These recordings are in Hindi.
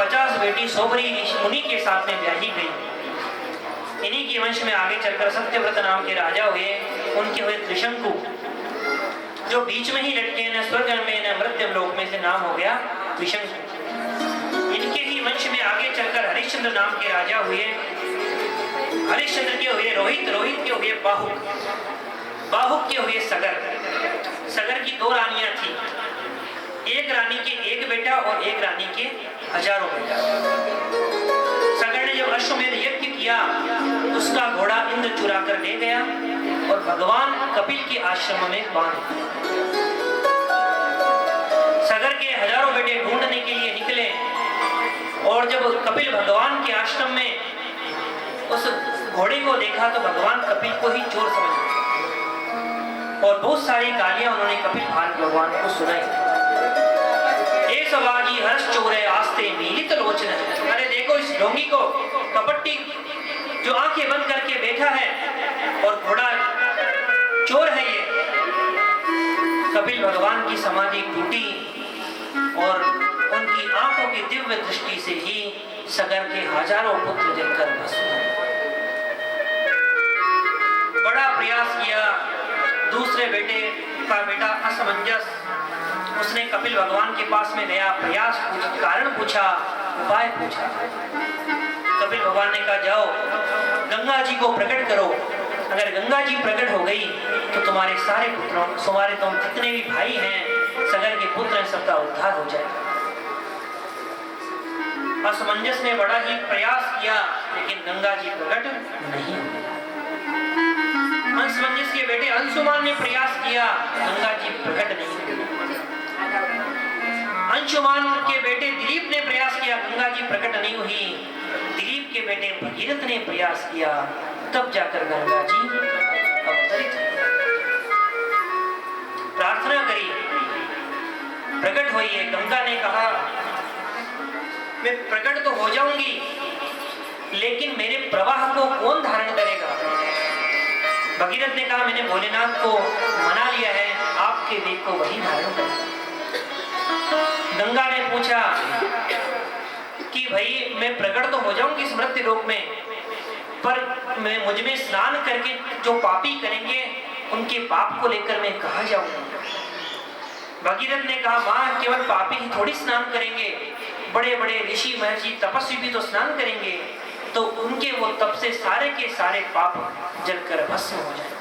50 बेटी सोबरी मुनि के साथ में ब्याही गई। इन्हीं के वंश में आगे चलकर सत्यव्रत नाम के राजा हुए। उनके हुए त्रिशंकु, जो बीच में ही लटके, न स्वर्ग में न मृत्यु लोक में से नाम हो गया त्रिशंकु। इनके ही वंश में आगे चलकर हरिश्चंद्र नाम के राजा हुए। हरिश्चंद्र के हुए रोहित, रोहित के हुए बाहुक, बाहुक के हुए सगर। सगर की 2 रानियां थी, एक रानी के 1 बेटा और एक रानी के हजारों बेटा। सगर ने जब अश्वमेध यज्ञ किया, उसका घोड़ा इंद्र चुरा कर ले गया और भगवान कपिल के आश्रम में बांध दिया। सगर के हजारों बेटे ढूंढने के लिए निकले और जब कपिल भगवान के आश्रम में उस घोड़े को देखा तो भगवान कपिल को ही चोर समझ गए और बहुत सारी गालियां उन्होंने कपिल भगवान को सुनाई। ए सवाजी हर्ष चोरे आस्ते मीलित लोचन। अरे देखो इस ढोंगी को, कपट्टी जो आंखें बंद करके बैठा है और घोड़ा चोर है ये। कपिल भगवान की समाधि टूटी और उनकी आंखों की दिव्य दृष्टि से ही सगर के हजारों पुत्र जलकर भस्म हुए। बड़ा प्रयास किया, दूसरे बेटे का बेटा असमंजस, उसने कपिल भगवान के पास में गया, प्रयास कारण पूछा, उपाय पूछा। कपिल भगवान ने कहा जाओ गंगा जी को प्रकट करो, अगर गंगा जी प्रकट हो गई तो तुम्हारे सारे पुत्रों, तुम्हारे तुम जितने भी भाई हैं सगर के पुत्र हैं, सबका उद्धार हो जाए। असमंजस ने बड़ा ही प्रयास किया लेकिन गंगा जी प्रकट नहीं हुई। असमंजस के बेटे अंशुमान ने प्रयास किया, गंगा जी प्रकट नहीं हुई। अंशुमान के बेटे दिलीप ने प्रयास किया, गंगा जी प्रकट नहीं हुई। दिलीप के बेटे भगीरथ ने प्रयास किया, तब जाकर गंगा जी अवतरित हुई। प्रार्थना करी, प्रकट हुई है। गंगा ने कहा मैं प्रकट तो हो जाऊंगी लेकिन मेरे प्रवाह को कौन धारण करेगा? भगीरथ ने कहा मैंने भोलेनाथ को मना लिया है, आपके वेग को वही धारण करेगा। गंगा ने पूछा कि भाई मैं प्रकट तो हो जाऊंगी इस मृत्यु लोक में, पर मैं मुझ में स्नान करके जो पापी करेंगे उनके पाप को लेकर मैं कहाँ जाऊंगा? भगीरथ ने कहा मां केवल पापी ही थोड़ी स्नान करेंगे, बड़े बड़े ऋषि महर्षि तपस्वी भी तो स्नान करेंगे, तो उनके वो तप से सारे के सारे पाप जलकर भस्म हो जाए।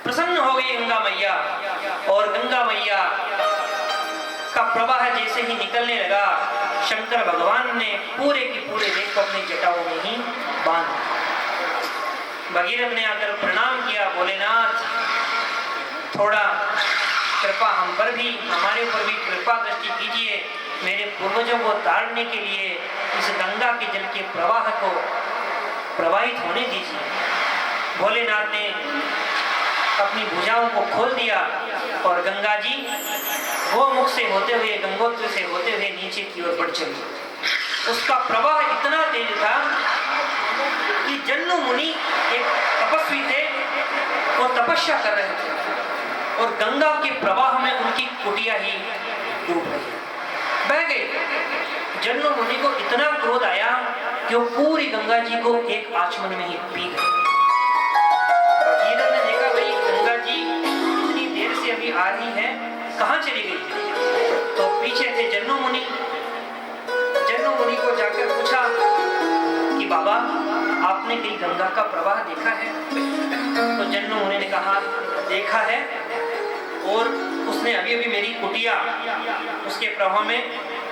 प्रसन्न हो गई गंगा मैया और गंगा मैया का प्रवाह जैसे ही निकलने लगा, शंकर भगवान ने पूरे की पूरे देह को अपनी जटाओं में ही बांध दिया। भगीरथ ने आकर प्रणाम किया, भोलेनाथ थोड़ा कृपा हम पर भी, हमारे ऊपर भी कृपा दृष्टि कीजिए, मेरे पूर्वजों को तारने के लिए इस गंगा के जल के प्रवाह को प्रवाहित होने दीजिए। भोलेनाथ ने अपनी भुजाओं को खोल दिया और गंगा जी वो मुख से होते हुए, गंगोत्र से होते हुए नीचे की ओर बढ़ चली। उसका प्रवाह इतना तेज था कि जन्नु मुनि एक तपस्वी थे, वो तपस्या कर रहे थे और गंगा के प्रवाह में उनकी कुटिया ही डूब गई, बह गई। जन्नु मुनि को इतना क्रोध आया कि वो पूरी गंगा जी को एक आचमन में ही पी गए। भगीरथ ने देखा भाई गंगा जी इतनी देर से अभी आ रही है, कहाँ चली गई? तो पीछे थे जन्नु मुनि। जन्नु मुनि को जाकर पूछा कि बाबा आपने कहीं गंगा का प्रवाह देखा है? तो जन्नु मुनि ने कहा देखा है, और उसने अभी अभी मेरी कुटिया उसके प्रवाह में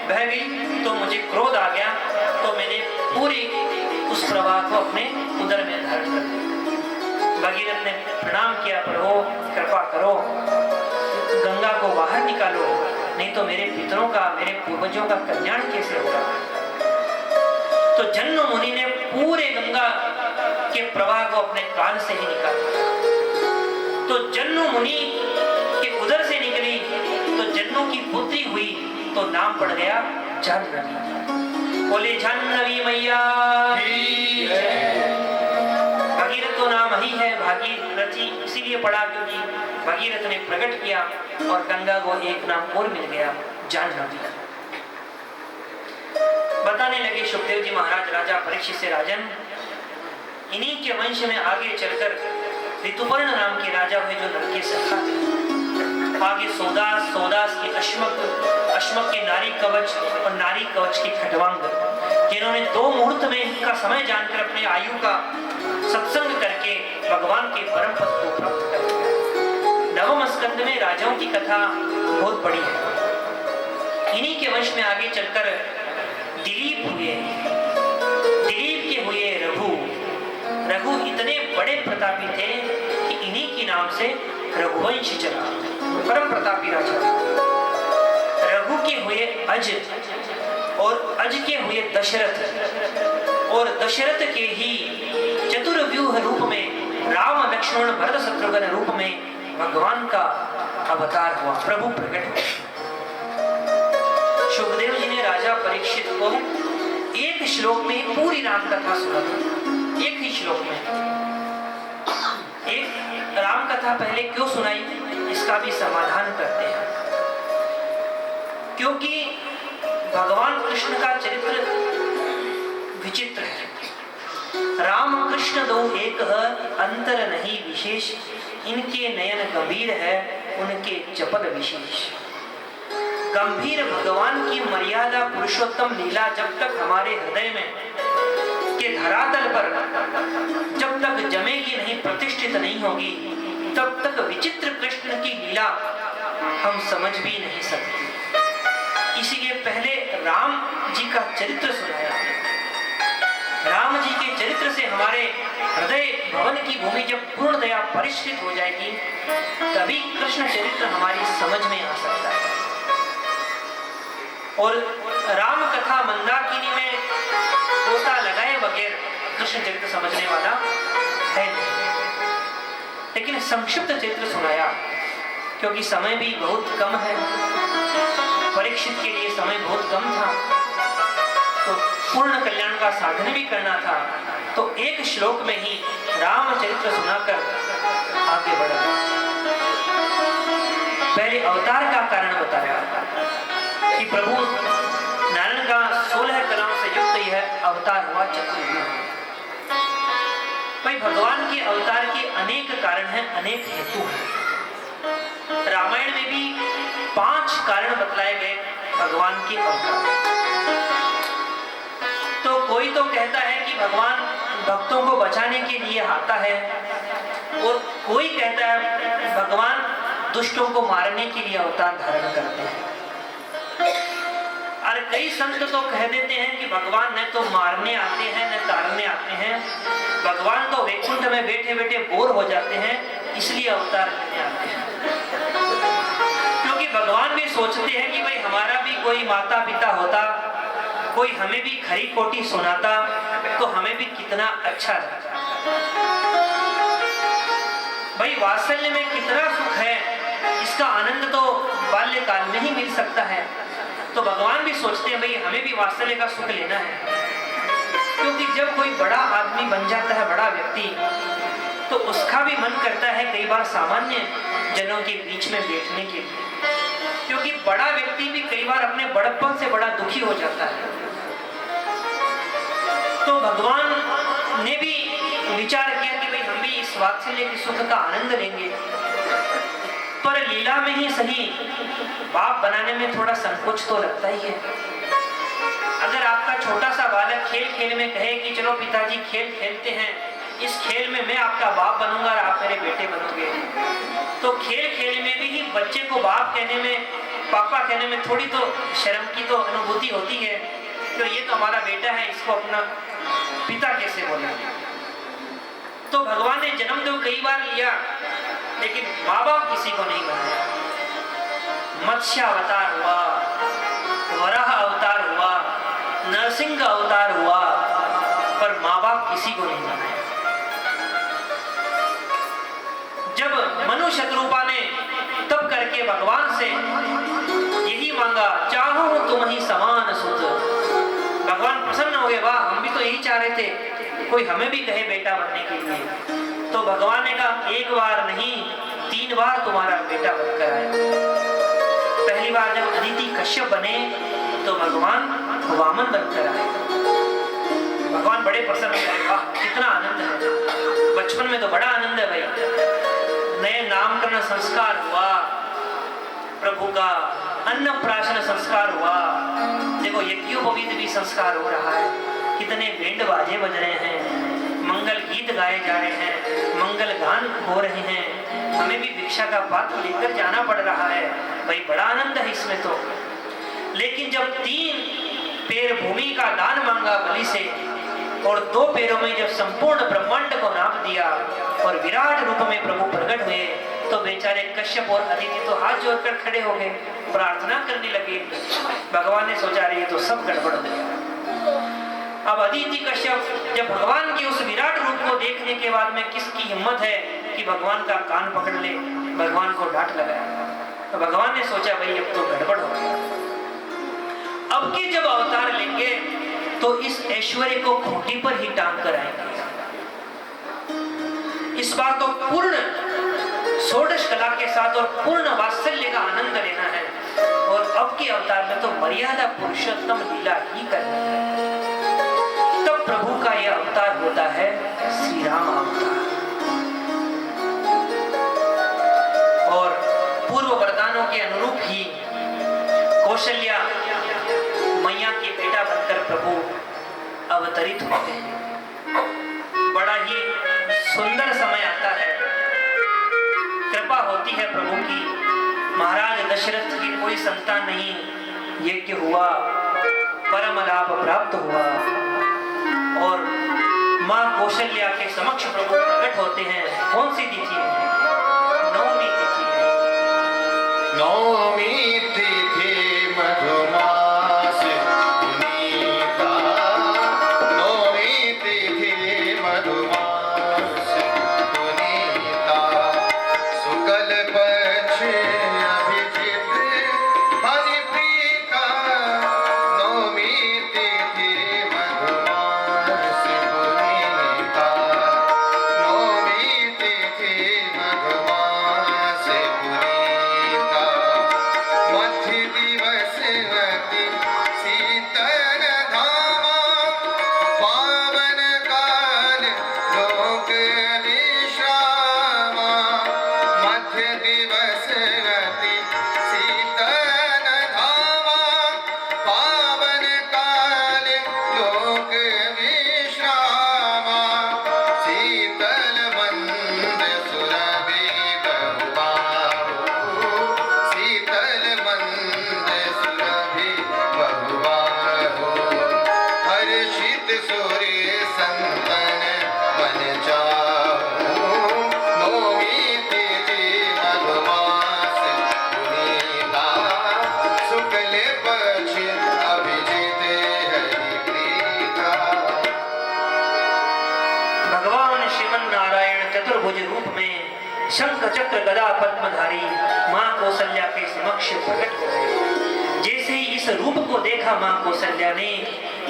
बह गई तो मुझे क्रोध आ गया, तो मैंने पूरी उस प्रवाह को अपने उदर में धारण कर दिया। भगीरथ ने प्रणाम किया, प्रभु कृपा करो गंगा को बाहर निकालो, नहीं तो मेरे पितरों का, मेरे पूर्वजों का कल्याण कैसे होगा? तो जन्नु मुनि ने पूरे गंगा के प्रवाह को अपने कान से ही निकाला। तो जन्नु मुनि के उदर से निकली तो जन्नु की पुत्री हुई, तो नाम पड़ गया जाह्नवी। बोले जाह्नवी मैया। भगीरथ तो नाम ही है भागीरथी, इसीलिए पड़ा क्योंकि भगीरथ ने प्रकट किया और गंगा को एक नाम और मिल गया, जाह्नवी। बताने लगे सुखदेव जी महाराज राजा परीक्षित से, राजन इन्हीं के वंश में आगे चलकर ऋतुपर्ण नाम के राजा हुए जो नल के सखा थे। आगे सोदास, सोदास के अश्मक, अश्मक के नारी कवच और नारी कवच के खटवांग, जिन्होंने 2 मुहूर्त में का समय जानकर अपने आयु का सत्संग करके भगवान के परम पद को प्राप्त कर लिया। नवम स्कंद में राजाओं की कथा बहुत बड़ी है। इन्हीं के वंश में आगे चलकर दिलीप हुए, दिलीप के हुए रघु। रघु इतने बड़े प्रतापी थे कि इन्हीं के नाम से रघुवंश चला, परम प्रतापी राजा। रघु के हुए अज, और अज के हुए दशरथ, और दशरथ के ही चतुर्व्यूह रूप में राम लक्ष्मण भरत शत्रुघ्न रूप में भगवान का अवतार हुआ, प्रभु प्रकट हुआ। सुखदेव जी ने राजा परीक्षित को एक श्लोक में पूरी राम कथा सुना था, एक ही श्लोक में। एक राम कथा पहले क्यों सुनाई, इसका भी समाधान करते हैं। क्योंकि भगवान कृष्ण का चरित्र विचित्र है। राम कृष्ण दो एक है, अंतर नहीं विशेष, इनके नयन गंभीर है, उनके चपल विशेष। गंभीर भगवान की मर्यादा पुरुषोत्तम लीला जब तक हमारे हृदय में के धरातल पर जब तक जमेगी नहीं, प्रतिष्ठित नहीं होगी, तब तक विचित्र कृष्ण की लीला हम समझ भी नहीं सकते। इसीलिए पहले राम जी का चरित्र सुनाया। राम जी के चरित्र से हमारे हृदय भवन की भूमि जब पूर्णतया परिष्कृत हो जाएगी, तभी कृष्ण चरित्र हमारी समझ में आ सकता है। और राम कथा मंदाकिनी में गोता लगाए बगैर कृष्ण चरित्र समझने वाला है नहीं। लेकिन संक्षिप्त चरित्र सुनाया क्योंकि समय भी बहुत कम है, परीक्षित के लिए समय बहुत कम था, तो पूर्ण कल्याण का साधन भी करना था, तो एक श्लोक में ही रामचरित्र सुनाकर आगे बढ़ा। पहले अवतार का कारण बताया कि प्रभु नारायण का 16 कलाओं से युक्त यह अवतार हुआ चतुर्युग। भाई भगवान के अवतार के अनेक कारण हैं, अनेक हेतु हैं। रामायण में भी 5 कारण बतलाए गए भगवान के अवतार। तो कोई तो कहता है कि भगवान भक्तों को बचाने के लिए आता है, और कोई कहता है भगवान दुष्टों को मारने के लिए अवतार धारण करते हैं। और कई संत तो कह देते हैं कि भगवान न तो मारने आते हैं न तारने आते हैं, भगवान तो वैकुंठ में बैठे बैठे बोर हो जाते हैं, इसलिए अवतार लेने आते हैं। क्योंकि भगवान भी सोचते हैं कि भाई हमारा भी कोई माता पिता होता, कोई हमें भी खरी कोटी सुनाता, तो हमें भी कितना अच्छा लगता। भाई वात्सल्य में कितना सुख है, इसका आनंद तो बाल्यकाल में ही मिल सकता है। तो भगवान भी सोचते हैं भाई हमें भी वात्सल्य का सुख लेना है। क्योंकि जब कोई बड़ा आदमी बन जाता है, बड़ा व्यक्ति, तो उसका भी मन करता है कई बार सामान्य जनों के बीच में बैठने के लिए, क्योंकि बड़ा व्यक्ति भी कई बार अपने बड़प्पन से बड़ा दुखी हो जाता है। तो भगवान ने भी विचार किया कि भाई हम भी इस वात्सल्य के सुख का आनंद लेंगे, पर लीला में ही सही बाप बनाने में थोड़ा संकोच तो लगता ही है। अगर आपका छोटा सा बालक खेल खेल में कहे कि चलो पिताजी खेल खेलते हैं, इस खेल में मैं आपका बाप बनूंगा और आप मेरे बेटे बनोगे, तो खेल खेल में भी ही बच्चे को बाप कहने में, पापा कहने में थोड़ी तो शर्म की तो अनुभूति होती है। तो ये तो हमारा बेटा है, इसको अपना पिता कैसे बोला। तो भगवान ने जन्म तो कई बार लिया, लेकिन माँ बाप किसी को नहीं बनाया। मत्स्य अवतार हुआ, वराह अवतार हुआ, नरसिंह अवतार हुआ, पर माँ बाप किसी को नहीं बनाया। जब मनु शत्रुपा ने तब करके भगवान से यही मांगा, चाहो तुम ही समान सुत, भगवान प्रसन्न हो गए, वाह हम भी तो यही चाह रहे थे, कोई हमें भी कहे बेटा बनने के लिए। तो भगवान ने कहा एक बार नहीं 3 बार तुम्हारा बेटा बनकर आया। पहली बार जब अदिति कश्यप बने तो भगवान वामन बनकर आए। भगवान बड़े प्रसन्न हुए, वाह कितना आनंद है। बचपन में तो बड़ा आनंद है भाई, नए नामकरण संस्कार हुआ, प्रभु का अन्नप्राशन संस्कार हुआ, देखो यज्ञोपवीत भी संस्कार हो रहा है, कितने बैंड बाजे बज रहे हैं, मंगल गीत गाए जा रहे हैं, मंगल गान हो रहे हैं, हमें भी भिक्षा का पात्र लेकर जाना पड़ रहा है भाई, बड़ा आनंद है इसमें तो। लेकिन जब 3 पैर भूमि का दान मांगा बलि से और 2 पैरों में जब संपूर्ण ब्रह्मांड को नाप दिया और विराट रूप में प्रभु प्रकट हुए, तो बेचारे कश्यप और अदिति तो हाथ जोड़कर खड़े हो गए, प्रार्थना करने लगे। भगवान ने सोचा रही तो सब गड़बड़ हो गया। अब अदिति कश्यप जब भगवान के उस विराट रूप को देखने के बाद में किसकी हिम्मत है कि भगवान का कान पकड़ ले, भगवान को डांट लगाया। तो भगवान ने सोचा भाई अब तो गड़बड़ हो गया, अब के जब अवतार लेंगे तो इस ऐश्वर्य को खूंटी पर ही टांग कर आएंगे। इस बार तो पूर्ण षोडश कला के साथ और पूर्ण वात्सल्य का आनंद लेना है, और अब के अवतार में तो मर्यादा पुरुषोत्तम लीला ही करनी है। तब प्रभु का यह अवतार होता है श्री राम अवतार। और पूर्व वरदानों के अनुरूप ही कौशल्या मैया के बेटा बनकर प्रभु अवतरित होते हैं। बड़ा ही सुंदर समय आता है, कृपा होती है प्रभु की। महाराज दशरथ की कोई संतान नहीं, यज्ञ हुआ, परम लाभ प्राप्त हुआ, और मां कौशल्या के समक्ष प्रभु प्रकट होते हैं। कौन सी तिथि है? नवमी तिथि है। नवमी तिथि मधुमास पुनीता, नवमी तिथि मधुमास पुनीता, शुक्ल पक्ष अभिजित हरिप्रीता, नवमी तिथि मधुमास पुनीता, नवमी तिथि मधुमास पुनीता, मध्य दिवस अति शीतल धामा, पावन काल लोक विश्रामा, मध्य दिवस अति शीतल धामा, पावन काल लोक विश्रामा, शीतल मंद सुरभि बहुबाहु, शीतल मंद सुरभि बहुबाहु, हर्षित सूर्य संतन मन चाहु, नवमी तिथि मधुमास पुनीता, शुक्ल पक्ष अभिजित हरिप्रीता। भगवान श्रीमन नारायण चतुर्भुज रूप में शंख चक्र गदा पद्मधारी मां कौशल्या के समक्ष प्रकट हो गए। जैसे ही इस रूप को देखा मां कौशल्या ने,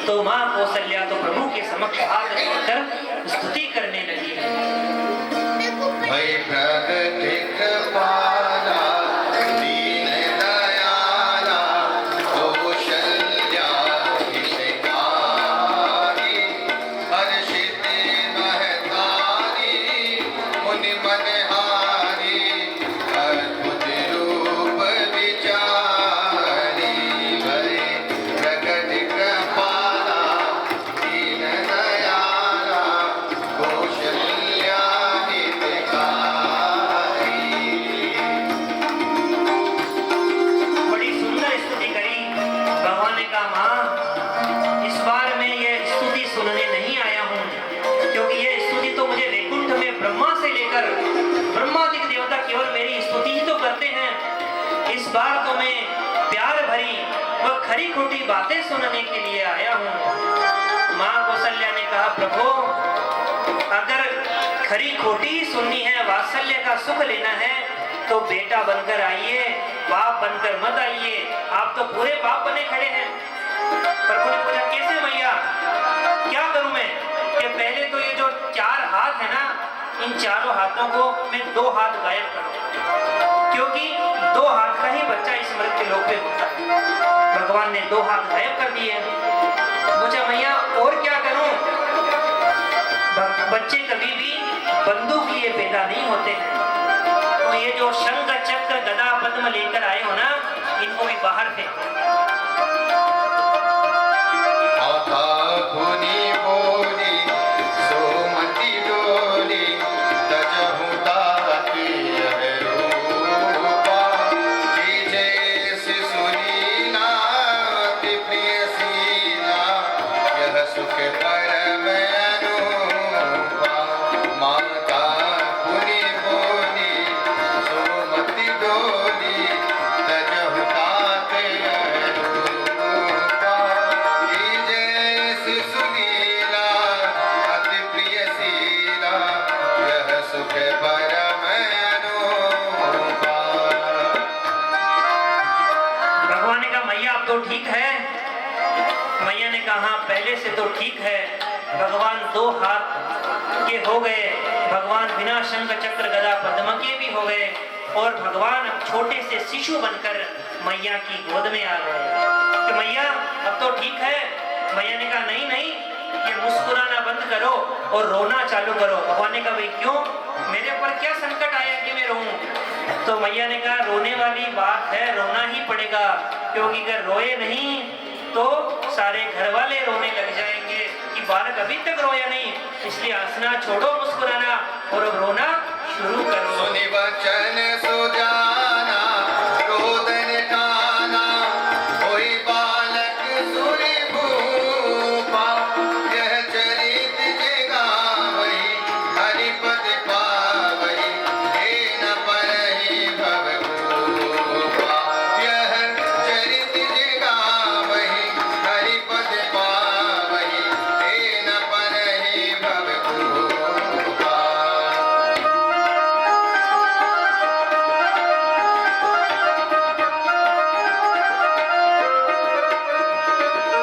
तो मां कौशल्या तो प्रभु के समक्ष हाथ जोड़कर स्तुति करने लगी। भय प्रगति कृपाला, दीन दयाला, कौशल्या हितकारी, हर्षित महतारी, मुनि मनहारी, अद्भुत रूप विचारी, भय प्रगति कृपाला, दीन दयाला, कौशल्या हितकारी। बड़ी सुंदर स्तुति करी। भगवान ने कहा मां, इस बार मैं ये स्तुति सुनने नहीं आया हूँ, क्योंकि ये स्तुति तो मुझे वैकुंठ में ब्रह्मा से लेकर ब्रह्मादिक देवता केवल मेरी स्तुति ही तो करते हैं। इस बार तो मैं प्यार भरी व खरी खोटी बातें सुनने के लिए आया हूँ। मां कौशल्या ने कहा प्रभु, अगर खरी खोटी ही सुननी है, वात्सल्य का सुख लेना है, तो बेटा बनकर आइए, बाप बनकर मत आइए। आप तो पूरे बाप बने खड़े हैं। प्रभु ने पूछा कैसे मैया, क्या करूं मैं? कि पहले तो ये जो 4 हाथ है ना, इन चारों हाथों को मैं 2 हाथ गायब करूं, क्योंकि 2 हाथ का ही बच्चा इस मृत्यु लोक पे होता है। भगवान ने 2 हाथ गायब कर दिए। बच्चे कभी भी बंदूक लिए पैदा नहीं होते हैं। तो ये जो शंख चक्र गदा पद्म लेकर आए हो ना, इनको भी बाहर फेंको। पुनी बोली सोमती डोली तजहु ताकी यह रूपा की जैसी सुनीना अति प्रिय सीना यह सुख परम अनुपा। माता पुनी बोली सोमती डोली तजहु ताके यह रूपा की जैसी सुनीला अति प्रिय सीला यह सुख परम अनुपा। भगवान ने कहा मैया अब तो ठीक है। मैया ने कहा हाँ पहले से तो ठीक है। भगवान 2 हाथ के हो गए, भगवान बिना शंख चक्र गदा पद्म के भी हो गए और भगवान अब छोटे से शिशु बनकर मैया की गोद में आ गए। तो मैया अब तो ठीक है। मैया ने कहा नहीं नहीं, ये मुस्कुराना बंद करो और रोना चालू करो। भगवान ने कहा भाई क्यों, मेरे ऊपर क्या संकट आया कि मैं रोऊं? तो मैया ने कहा रोने वाली बात है, रोना ही पड़ेगा, क्योंकि अगर रोए नहीं तो सारे घर वाले रोने लग जाएंगे कि बालक अभी तक रोया नहीं। इसलिए हंसना छोड़ो, मुस्कुराना और अब रोना शुरू करो। सुनि वचन सुजाना रोदन ठाना होई बालक सुनि भूपा। यह चरित जगावहि हरिपद पावहि हेन परहि भव भूपा। यह चरित जगावहि हरिपद पावहि हेन परहि भव भूपा।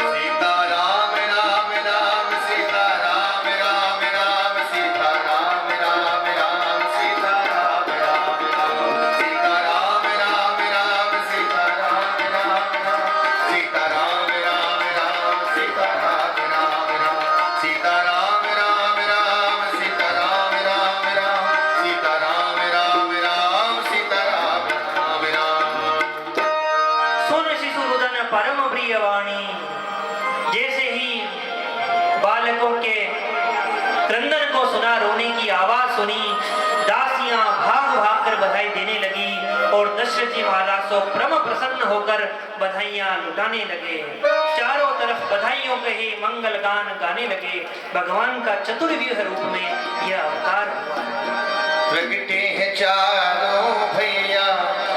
सीता राम राम राम सीता राम राम राम सीता राम राम राम सीता राम राम राम सीता राम राम राम सीता राम राम राम सीता राम राम राम सीता राम राम राम सीता राम राम राम सीता राम राम राम सीता राम राम राम सीता राम राम राम। सुन शिशु रुदन परम प्रिय वाणी। जैसे ही बालकों के क्रंदन को सुना, रोने की आवाज सुनी, दासियां भाग भाग कर बधाई देने लगी और दशरथ जी महाराज सो परम प्रसन्न होकर बधाइयां लुटाने लगे। चारों तरफ बधाइयों के ही मंगल गान गाने लगे। भगवान का चतुर्व्यूह रूप में यह अवतार हुआ। प्रगटे हैं चारों भैया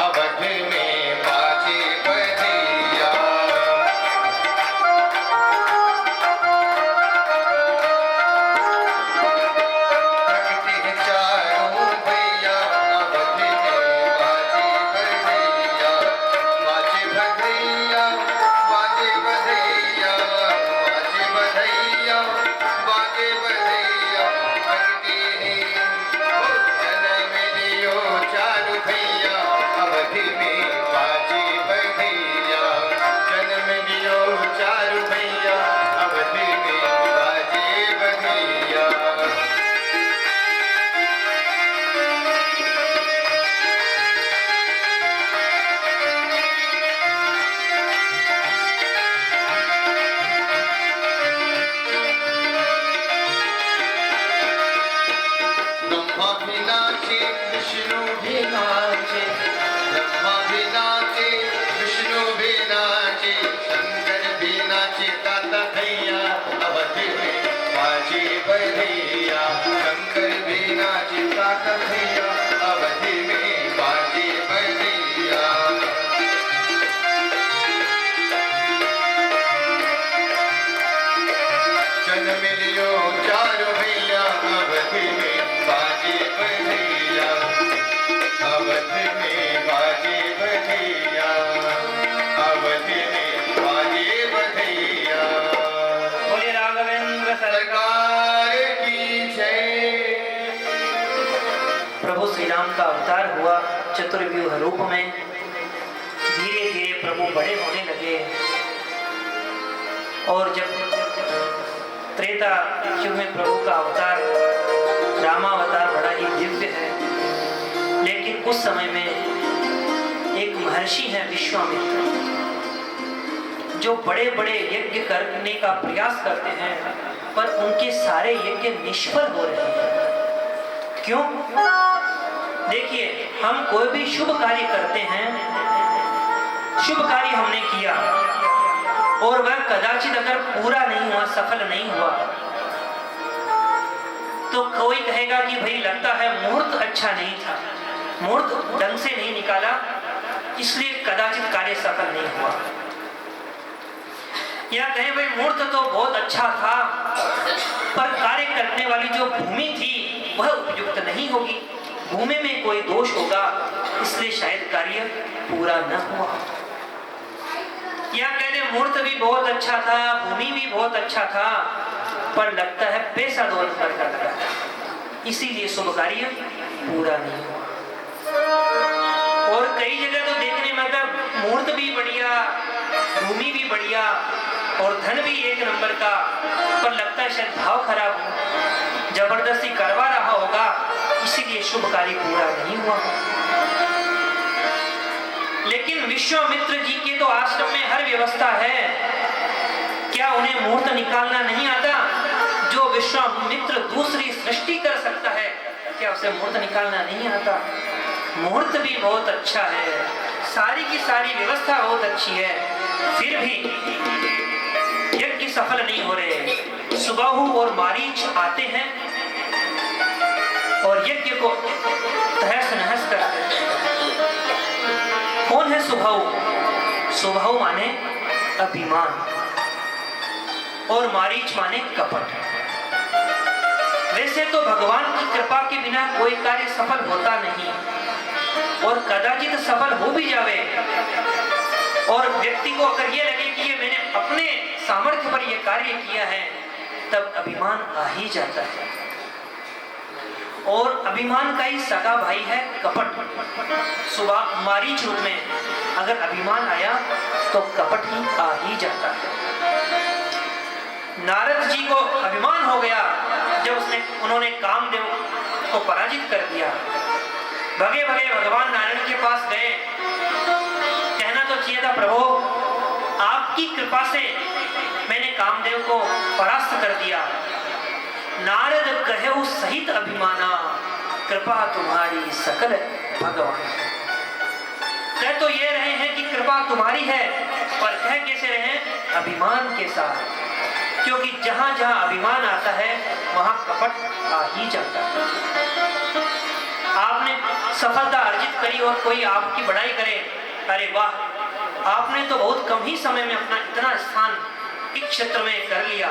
अवध में बाजे बधैया। प्रगटे हैं चारों भैया अवध में बाजे बधैया। बाजे बधैया बाजे बधैया बाजे बधैया बाजे बधैया। प्रगटे हैं जन्म लियो चारू भैया अवधि में बाजे बधैया। जन्म लियो चारू भैया अवधि में बाजे बधैया। ब्रह्मा भी नाचे विष्णु भी नाचे। ब्रह्मा भी नाचे विष्णु भी नाचे। शंकर भी नाचे ताता भैया अवधि में बाजे बधैया। शंकर भी नाचे ताता भैया अवधि में बाजे बधैया। जन्म लियो चारों भैया अवधि में बाजे बधैया। अवधि में बाजे बधैया। अवधि में बाजे बधैया। बोले राघवेंद्र सरकार सरकार की जय। प्रभु श्री राम का अवतार हुआ चतुर्व्यूह रूप में। धीरे धीरे प्रभु बड़े होने लगे और जब त्रेता युग में प्रभु का अवतार रामावतार बड़ा ही दिव्य है, लेकिन उस समय में एक महर्षि हैं विश्वामित्र, जो बड़े बड़े यज्ञ करने का प्रयास करते हैं, पर उनके सारे यज्ञ निष्फल हो रहे हैं। क्यों? देखिए, हम कोई भी शुभ कार्य करते हैं, शुभ कार्य हमने किया और वह कदाचित अगर पूरा नहीं हुआ, सफल नहीं हुआ, तो कोई कहेगा कि भाई लगता है मुहूर्त अच्छा नहीं था, मुहूर्त ढंग से नहीं निकाला, इसलिए कदाचित कार्य सफल नहीं हुआ। या कहें भाई मुहूर्त तो बहुत अच्छा था, पर कार्य करने वाली जो भूमि थी वह उपयुक्त नहीं होगी, भूमि में कोई दोष होगा, इसलिए शायद कार्य पूरा न हुआ। या कहते मुहूर्त भी बहुत अच्छा था, भूमि भी बहुत अच्छा था, पर लगता है पैसा 2 नंबर का लगा था, इसीलिए शुभ कार्य पूरा नहीं हुआ। और कई जगह तो देखने में आता मुहूर्त भी बढ़िया, भूमि भी बढ़िया और धन भी 1 नंबर का, पर लगता है शायद भाव खराब हो, जबरदस्ती करवा रहा होगा, इसीलिए शुभ कार्य पूरा नहीं हुआ। लेकिन विश्वामित्र जी के तो आश्रम में हर व्यवस्था है, क्या उन्हें मुहूर्त निकालना नहीं आता? जो विश्वामित्र दूसरी सृष्टि कर सकता है, क्या उसे मुहूर्त निकालना नहीं आता? मुहूर्त भी बहुत अच्छा है, सारी की सारी व्यवस्था बहुत अच्छी है, फिर भी यज्ञ सफल नहीं हो रहे। सुबाहु और मारीच आते हैं और यज्ञ को तहस नहस करते हैं। कौन है सुबाहु? सुबाहु माने अभिमान और मारीच माने कपट। वैसे तो भगवान की कृपा के बिना कोई कार्य सफल होता नहीं, और कदाचित सफल हो भी जावे और व्यक्ति को अगर ये लगे कि ये मैंने अपने सामर्थ्य पर यह कार्य किया है, तब अभिमान आ ही जाता है। और अभिमान का ही सगा भाई है कपट। सुबह मारीच रूप में अगर अभिमान आया तो कपट ही आ ही जाता है। नारद जी को अभिमान हो गया जब उन्होंने कामदेव को पराजित कर दिया। भगे भगे भगवान नारायण के पास गए, कहना तो चाहिए था प्रभु आपकी कृपा से मैंने कामदेव को परास्त कर दिया। नारद कहे सहित अभिमाना, कृपा तुम्हारी सकल भगवान। कह तो ये रहे हैं कि कृपा तुम्हारी है, पर कह कैसे रहे? अभिमान के साथ, क्योंकि जहां जहां अभिमान आता है वहां कपट आ ही जाता है। आपने सफलता अर्जित करी और कोई आपकी बड़ाई करे, अरे वाह आपने तो बहुत कम ही समय में अपना इतना स्थान एक क्षेत्र में कर लिया,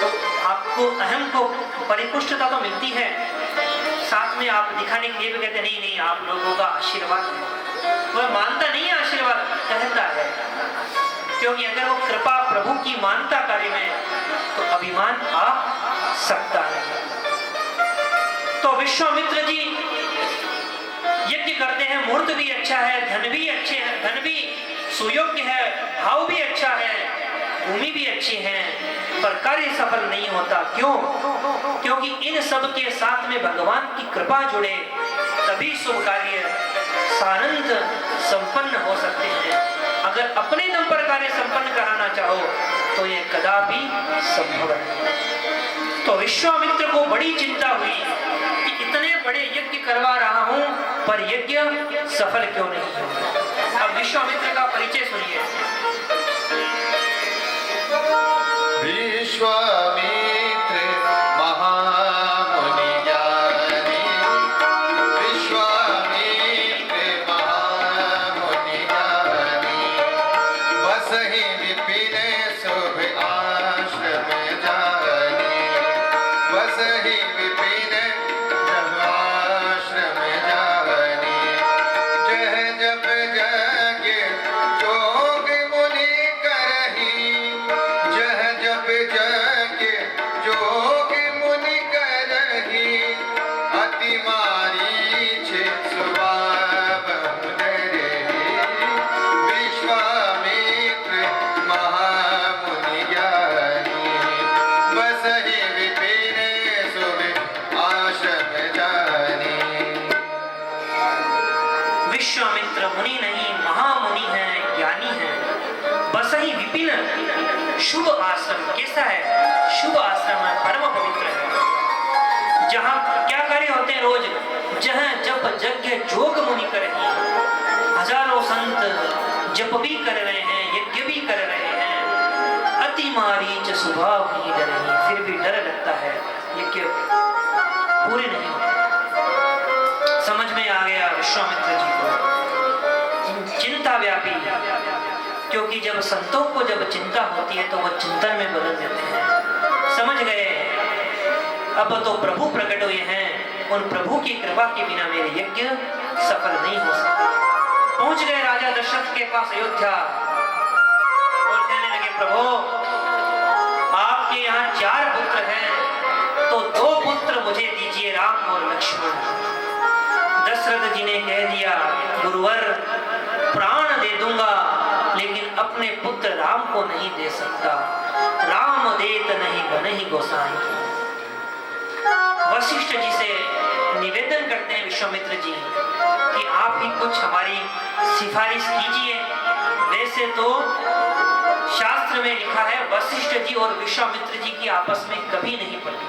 तो आपको अहम को परिपुष्टता तो मिलती है, साथ में आप दिखाने के लिए भी कहते नहीं नहीं आप लोगों का आशीर्वाद है। वह मानता नहीं है आशीर्वाद, कहता है, क्योंकि अगर वो कृपा प्रभु की मानता कार्य में तो अभिमान आ सकता है। तो विश्वामित्र जी यज्ञ करते हैं, मुहूर्त भी अच्छा है, धन भी अच्छे हैं, धन भी सुयोग्य है, भाव भी अच्छा है, भूमि भी अच्छी है, पर कार्य सफल नहीं होता। क्यों? क्योंकि इन सब के साथ में भगवान की कृपा जुड़े, तभी शुभ कार्य सानंद संपन्न हो सकते हैं। अगर अपने दम पर कार्य संपन्न कराना चाहो तो ये कदापि संभव नहीं। तो विश्वामित्र को बड़ी चिंता हुई कि इतने बड़े यज्ञ करवा रहा हूं, पर यज्ञ सफल क्यों नहीं होता। अब विश्वामित्र का परिचय सुनिए। विश्वामित्र महामुनि ज्ञानी, विश्वामित्र महामुनि ज्ञानी, बसहि विपिन शुभ आश्रम जानी, बसहि विपिन शुभ आश्रम जानी, जह जप जग जोग ही विपिन शुभ आश्रम कैसा है? शुभ आश्रम है, परम पवित्र है, जहाँ क्या कार्य होते हैं रोज, जहाँ जप यज्ञ जोग मुनि कर रही हैं, हजारों संत जप भी कर रहे हैं, यज्ञ भी कर रहे हैं, अति मारीच स्वभाव ही डर रही, फिर भी डर लगता है यज्ञ पूरे नहीं होते। समझ में आ गया विश्वामित्र जी को, चिंता व्यापी, क्योंकि जब संतों को जब चिंता होती है तो वह चिंतन में बदल देते हैं। समझ गए अब तो प्रभु प्रकट हुए हैं, उन प्रभु की कृपा के बिना मेरे यज्ञ सफल नहीं हो सकते। पहुंच गए राजा दशरथ के पास अयोध्या और कहने लगे, प्रभु आपके यहाँ 4 पुत्र हैं तो 2 पुत्र मुझे दीजिए, राम और लक्ष्मण। दशरथ जी ने कह दिया, गुरुवर प्राण दे दूंगा लेकिन अपने पुत्र राम को नहीं दे सकता, राम देत नहीं बने गोसाई। वशिष्ठ जी से निवेदन करते हैं विश्वामित्र जी कि आप ही कुछ हमारी सिफारिश कीजिए। वैसे तो शास्त्र में लिखा है वशिष्ठ जी और विश्वामित्र जी की आपस में कभी नहीं पड़ी,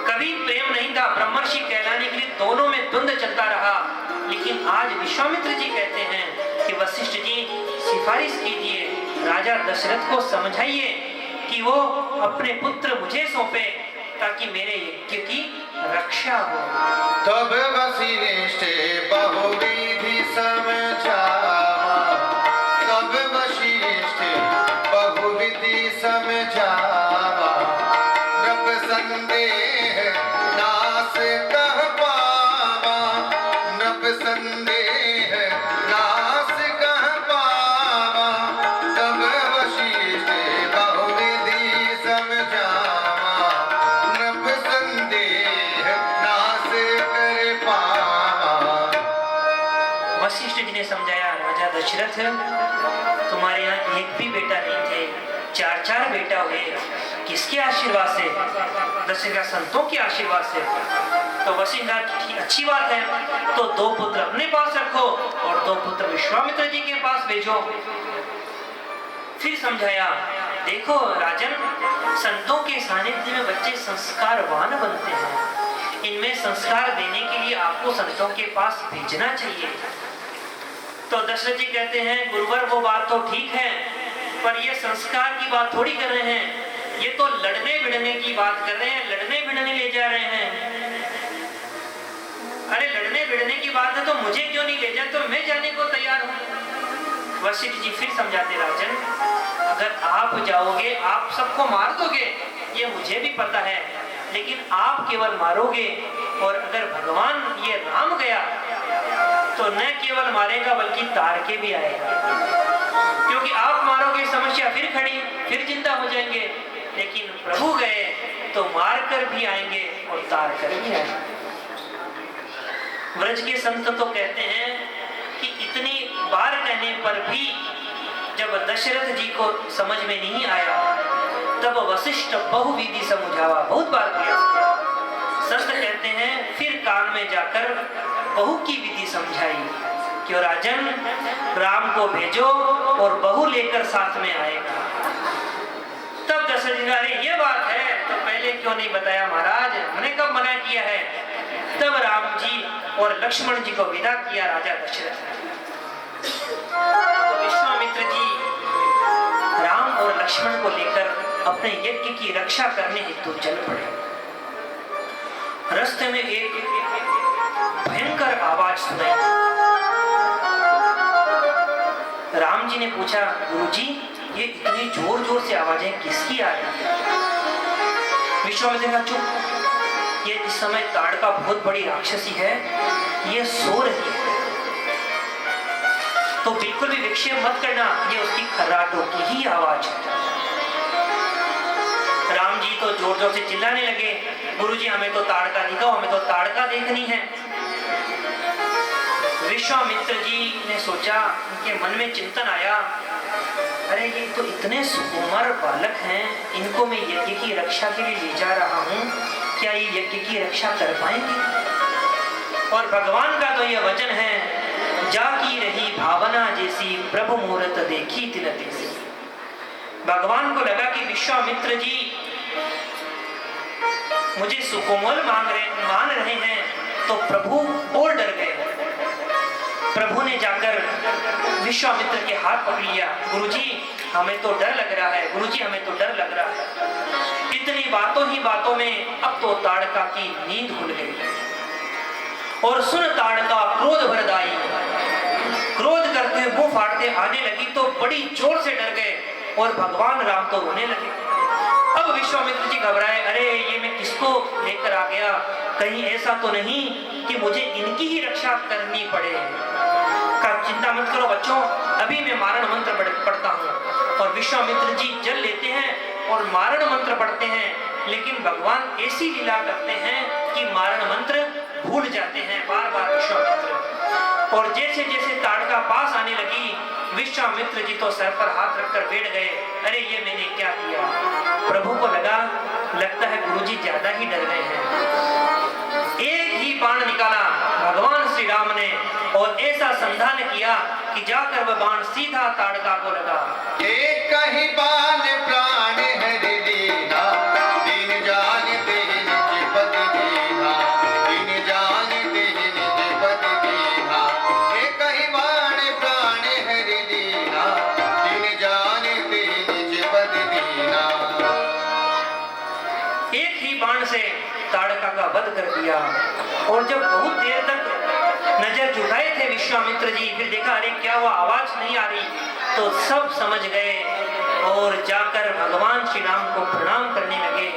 कभी प्रेम नहीं था, ब्रह्मर्षि कहलाने के लिए दोनों में द्वंद्व चलता रहा। लेकिन आज विश्वामित्र जी कहते हैं कि वशिष्ठ जी सिफारिश कीजिए, राजा दशरथ को समझाइए कि वो अपने पुत्र मुझे सौंपे ताकि मेरे यज्ञ की रक्षा हो। तब वशिष्ठ बहुविधि समझावा, तब वशिष्ठ बहुविधि समझावा, नृप संदेह नास कह पावा, नृप संदेह नास कह पावा, तब वशिष्ठ बहुविधि समझावा, नृप संदेह नास कर पावा। वशिष्ठ जी ने समझाया, राजा दशरथ तुम्हारे यहाँ एक भी बेटा नहीं थे, 4 बेटा हुए, किसके आशीर्वाद से? दशरथ संतों के आशीर्वाद से। तो वशिष्ठ ने अच्छी बात है, तो 2 पुत्र अपने पास रखो और 2 पुत्र विश्वामित्र जी के पास भेजो। फिर समझाया, देखो राजन, संतों के सानिध्य में बच्चे संस्कारवान बनते हैं, इनमें संस्कार देने के लिए आपको संतों के पास भेजना चाहिए। तो दशरथ जी कहते हैं, गुरुवर वो बात तो ठीक है, पर ये संस्कार की बात थोड़ी कर रहे हैं, ये तो लड़ने भिड़ने की बात कर रहे हैं, लड़ने भिड़ने ले जा रहे हैं। अरे लड़ने भिड़ने की बात है तो मुझे क्यों नहीं ले जाए, तो मैं जाने को तैयार हूँ। वशिष्ठ जी फिर समझाते, राजन अगर आप जाओगे आप सबको मार दोगे, ये मुझे भी पता है, लेकिन आप केवल मारोगे और अगर भगवान ये राम गया तो न केवल मारेगा बल्कि तार के भी आएगा, क्योंकि आप मारोगे समस्या फिर खड़ी, फिर जिंदा हो जाएंगे, लेकिन प्रभु गए तो मार कर भी आएंगे और तार कर भी आएंगे। व्रज के संत तो कहते हैं कि इतनी बार कहने पर भी जब दशरथ जी को समझ में नहीं आया तब वशिष्ठ बहुविधि समझावा, बहुत बार प्रयास किया। संत कहते हैं फिर कान में जाकर बहू की विधि समझाई, क्यों राजन राम को भेजो और बहू लेकर साथ में आएगा। तब दशरथ जी, अरे ये बात है तो पहले क्यों नहीं बताया महाराज, हमने कब मना किया है। तब राम जी और लक्ष्मण जी को विदा किया राजा दशरथ। तो विश्वामित्र जी राम और लक्ष्मण को लेकर अपने यज्ञ की रक्षा करने हेतु चल पड़े। रास्ते में एक भयंकर आवाज सुनाई। राम जी ने पूछा, गुरुजी ये इतनी जोर जोर से आवाजें किसकी आ रही है? विश्वामित्र का चुप, ये इस समय ताड़का बहुत बड़ी राक्षसी है, ये सो रही है, तो बिल्कुल भी विक्षेप मत करना, ये उसकी खर्राटों की ही आवाज है। राम जी तो जोर जोर से चिल्लाने लगे, गुरुजी हमें तो ताड़का दिखाओ, हमें तो ताड़का देखनी है। विश्वामित्र जी ने सोचा, उनके मन में चिंतन आया, अरे ये तो इतने सुकुमार बालक हैं, इनको मैं यज्ञ की रक्षा के लिए ले जा रहा हूँ, क्या ये यज्ञ की रक्षा कर पाएंगे? और भगवान का तो ये वचन है, जाकी रही भावना जैसी प्रभु मूर्त देखी तिन तैसी। भगवान को लगा कि विश्वामित्र जी मुझे सुकोमल मान रहे हैं, तो प्रभु और डर गए। प्रभु ने जाकर विश्वामित्र के हाथ पकड़ लिया। गुरुजी हमें तो डर लग रहा है, गुरुजी हमें तो डर लग रहा है। इतनी बातों ही बातों में अब तो ताड़का की नींद खुल गई और सुन ताड़का क्रोध भरदाई, क्रोध करते हुए मुंह फाड़ते आने लगी तो बड़ी जोर से डर गए और भगवान राम तो रोने लगे। अब विश्वामित्र जी घबराए, अरे ये मैं किसको लेकर आ गया, कहीं ऐसा तो नहीं कि मुझे इनकी ही रक्षा करनी पड़े। कहा चिंता मत करो बच्चों, अभी मैं मारण मंत्र पढ़ता हूँ। और विश्वामित्र जी जल लेते हैं और मारण मंत्र पढ़ते हैं, लेकिन भगवान ऐसी लीला करते हैं कि मारण मंत्र भूल जाते हैं बार बार विश्वामित्र। और जैसे जैसे ताड़का पास आने लगी, विश्वामित्र जी तो सर पर हाथ रखकर बैठ गए, अरे ये मैंने क्या किया। प्रभु को लगता है गुरुजी ज्यादा ही डर गए हैं। एक ही बाण निकाला भगवान श्री राम ने और ऐसा संधान किया कि जाकर वह बाण सीधा ताड़का को लगा। एक ही बाण प्राण हरि दीना, दीन जान तेहि निज पद दीना, दीन जान तेहि निज पद दीना। एक ही बाण प्राण हरि दीना, दीन जान तेहि निज पद दीना। एक ही बाण से ताड़का का वध कर दिया। और जब बहुत देर तक नजर झुकाए थे विश्वामित्र जी, फिर देखा अरे क्या हुआ, आवाज नहीं आ रही, तो सब समझ गए और जाकर भगवान श्री राम को प्रणाम करने लगे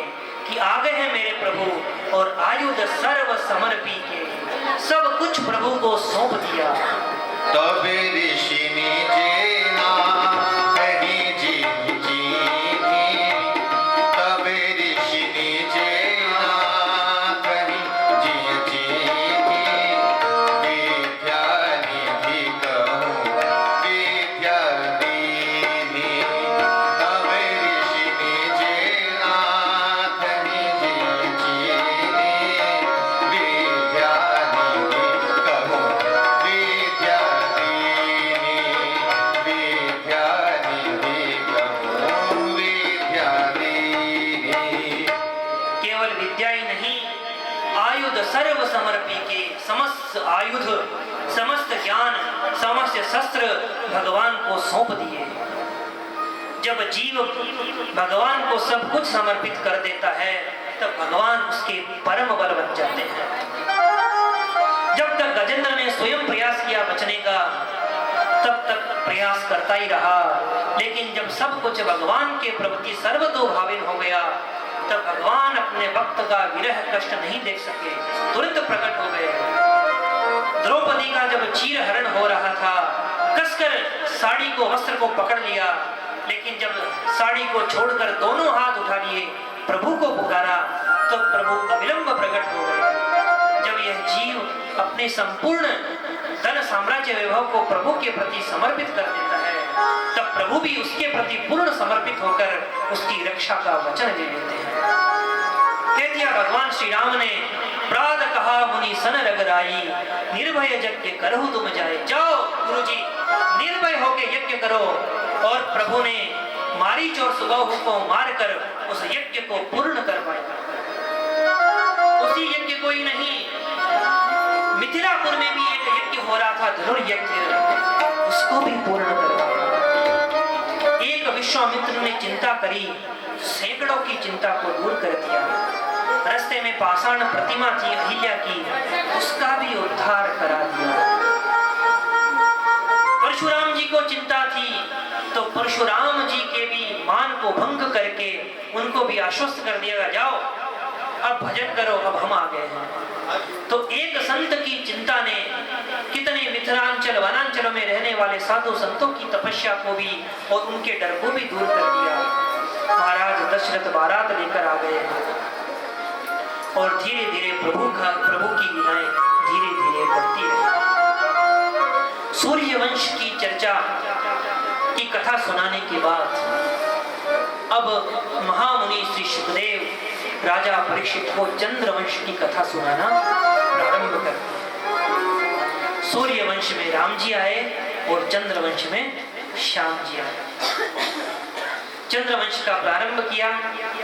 कि आ गए हैं मेरे प्रभु, और आयुध सर्व समर्पी के सब कुछ प्रभु को सौंप दिया। तब ऋषि नीचे ना कहीं जी जी, तब ऋषि नीचे ना कहीं जी जी, विद्या निधि कहूँ विद्या दीनी। तब ऋषि नीचे ना कहीं जी जी, विद्या निधि कहूँ विद्या दीनी, विद्या निधि कहूँ विद्या दीनी। केवल विद्या ही नहीं, आयुध सर्व समर्पी के समस्त आयुध, समस्त ज्ञान, समस्त शस्त्र भगवान को सौंप दिए। जब जीव भगवान को सब कुछ समर्पित कर देता है, तब भगवान उसके परम बल बन जाते हैं। जब तक गजेंद्र ने स्वयं प्रयास किया बचने का, तब तक प्रयास करता ही रहा, लेकिन जब सब कुछ भगवान के प्रति सर्वतोभाविन हो गया, तब भगवान अपने भक्त का विरह कष्ट नहीं देख सके, तुरंत प्रकट हो गए। द्रौपदी का जब चीर हरण हो रहा था, कसकर साड़ी को, वस्त्र को पकड़ लिया, लेकिन जब साड़ी को छोड़कर दोनों हाथ उठा लिए, प्रभु को पुकारा, तो प्रभु अविलंब प्रकट हो गए। जब यह जीव अपने संपूर्ण धन साम्राज्य वैभव को प्रभु के प्रति समर्पित कर देता है, तब प्रभु भी उसके प्रति पूर्ण समर्पित होकर उसकी रक्षा का वचन दे देते हैं। कह दिया भगवान श्री राम ने, प्राद कहा मुनि सन रगराई, निर्भय यज्ञ करहु तुम जाए। जाओ गुरुजी, निर्भय होकर यज्ञ करो। और प्रभु ने मारीच और सुबाहु को मारकर उस यज्ञ को पूर्ण करवाया। उसी यज्ञ को ही नहीं, मिथिलापुर में भी एक यज्ञ हो रहा था, धनुर्यज्ञ, उसको भी पूर्ण करवाया। एक विश्वामित्र ने चिंता करी, सैकड़ों की चिंता को दूर कर दिया। रास्ते में पाषाण प्रतिमा थी अहिल्या की, उसका भी उद्धार करा दिया। परशुराम जी को चिंता थी, तो परशुराम जी के भी मान को भंग करके उनको भी आश्वस्त कर दिया, जाओ अब भजन करो, अब हम आ गए हैं। तो एक संत की चिंता ने कितने मिथिलांचल वनांचलों में रहने वाले साधु संतों की तपस्या को भी और उनके डर को भी दूर कर दिया। महाराज दशरथ बारात लेकर आ गए और धीरे धीरे प्रभु की लीलाएं धीरे धीरे बढ़ती रही। सूर्यवंश की चर्चा की कथा सुनाने के बाद अब महामुनि श्री शुकदेव राजा परीक्षित को चंद्रवंश की कथा सुनाना प्रारंभ करते हैं। सूर्य वंश में राम जी आए और चंद्र वंश में श्याम जी आए। चंद्रवंश का प्रारंभ किया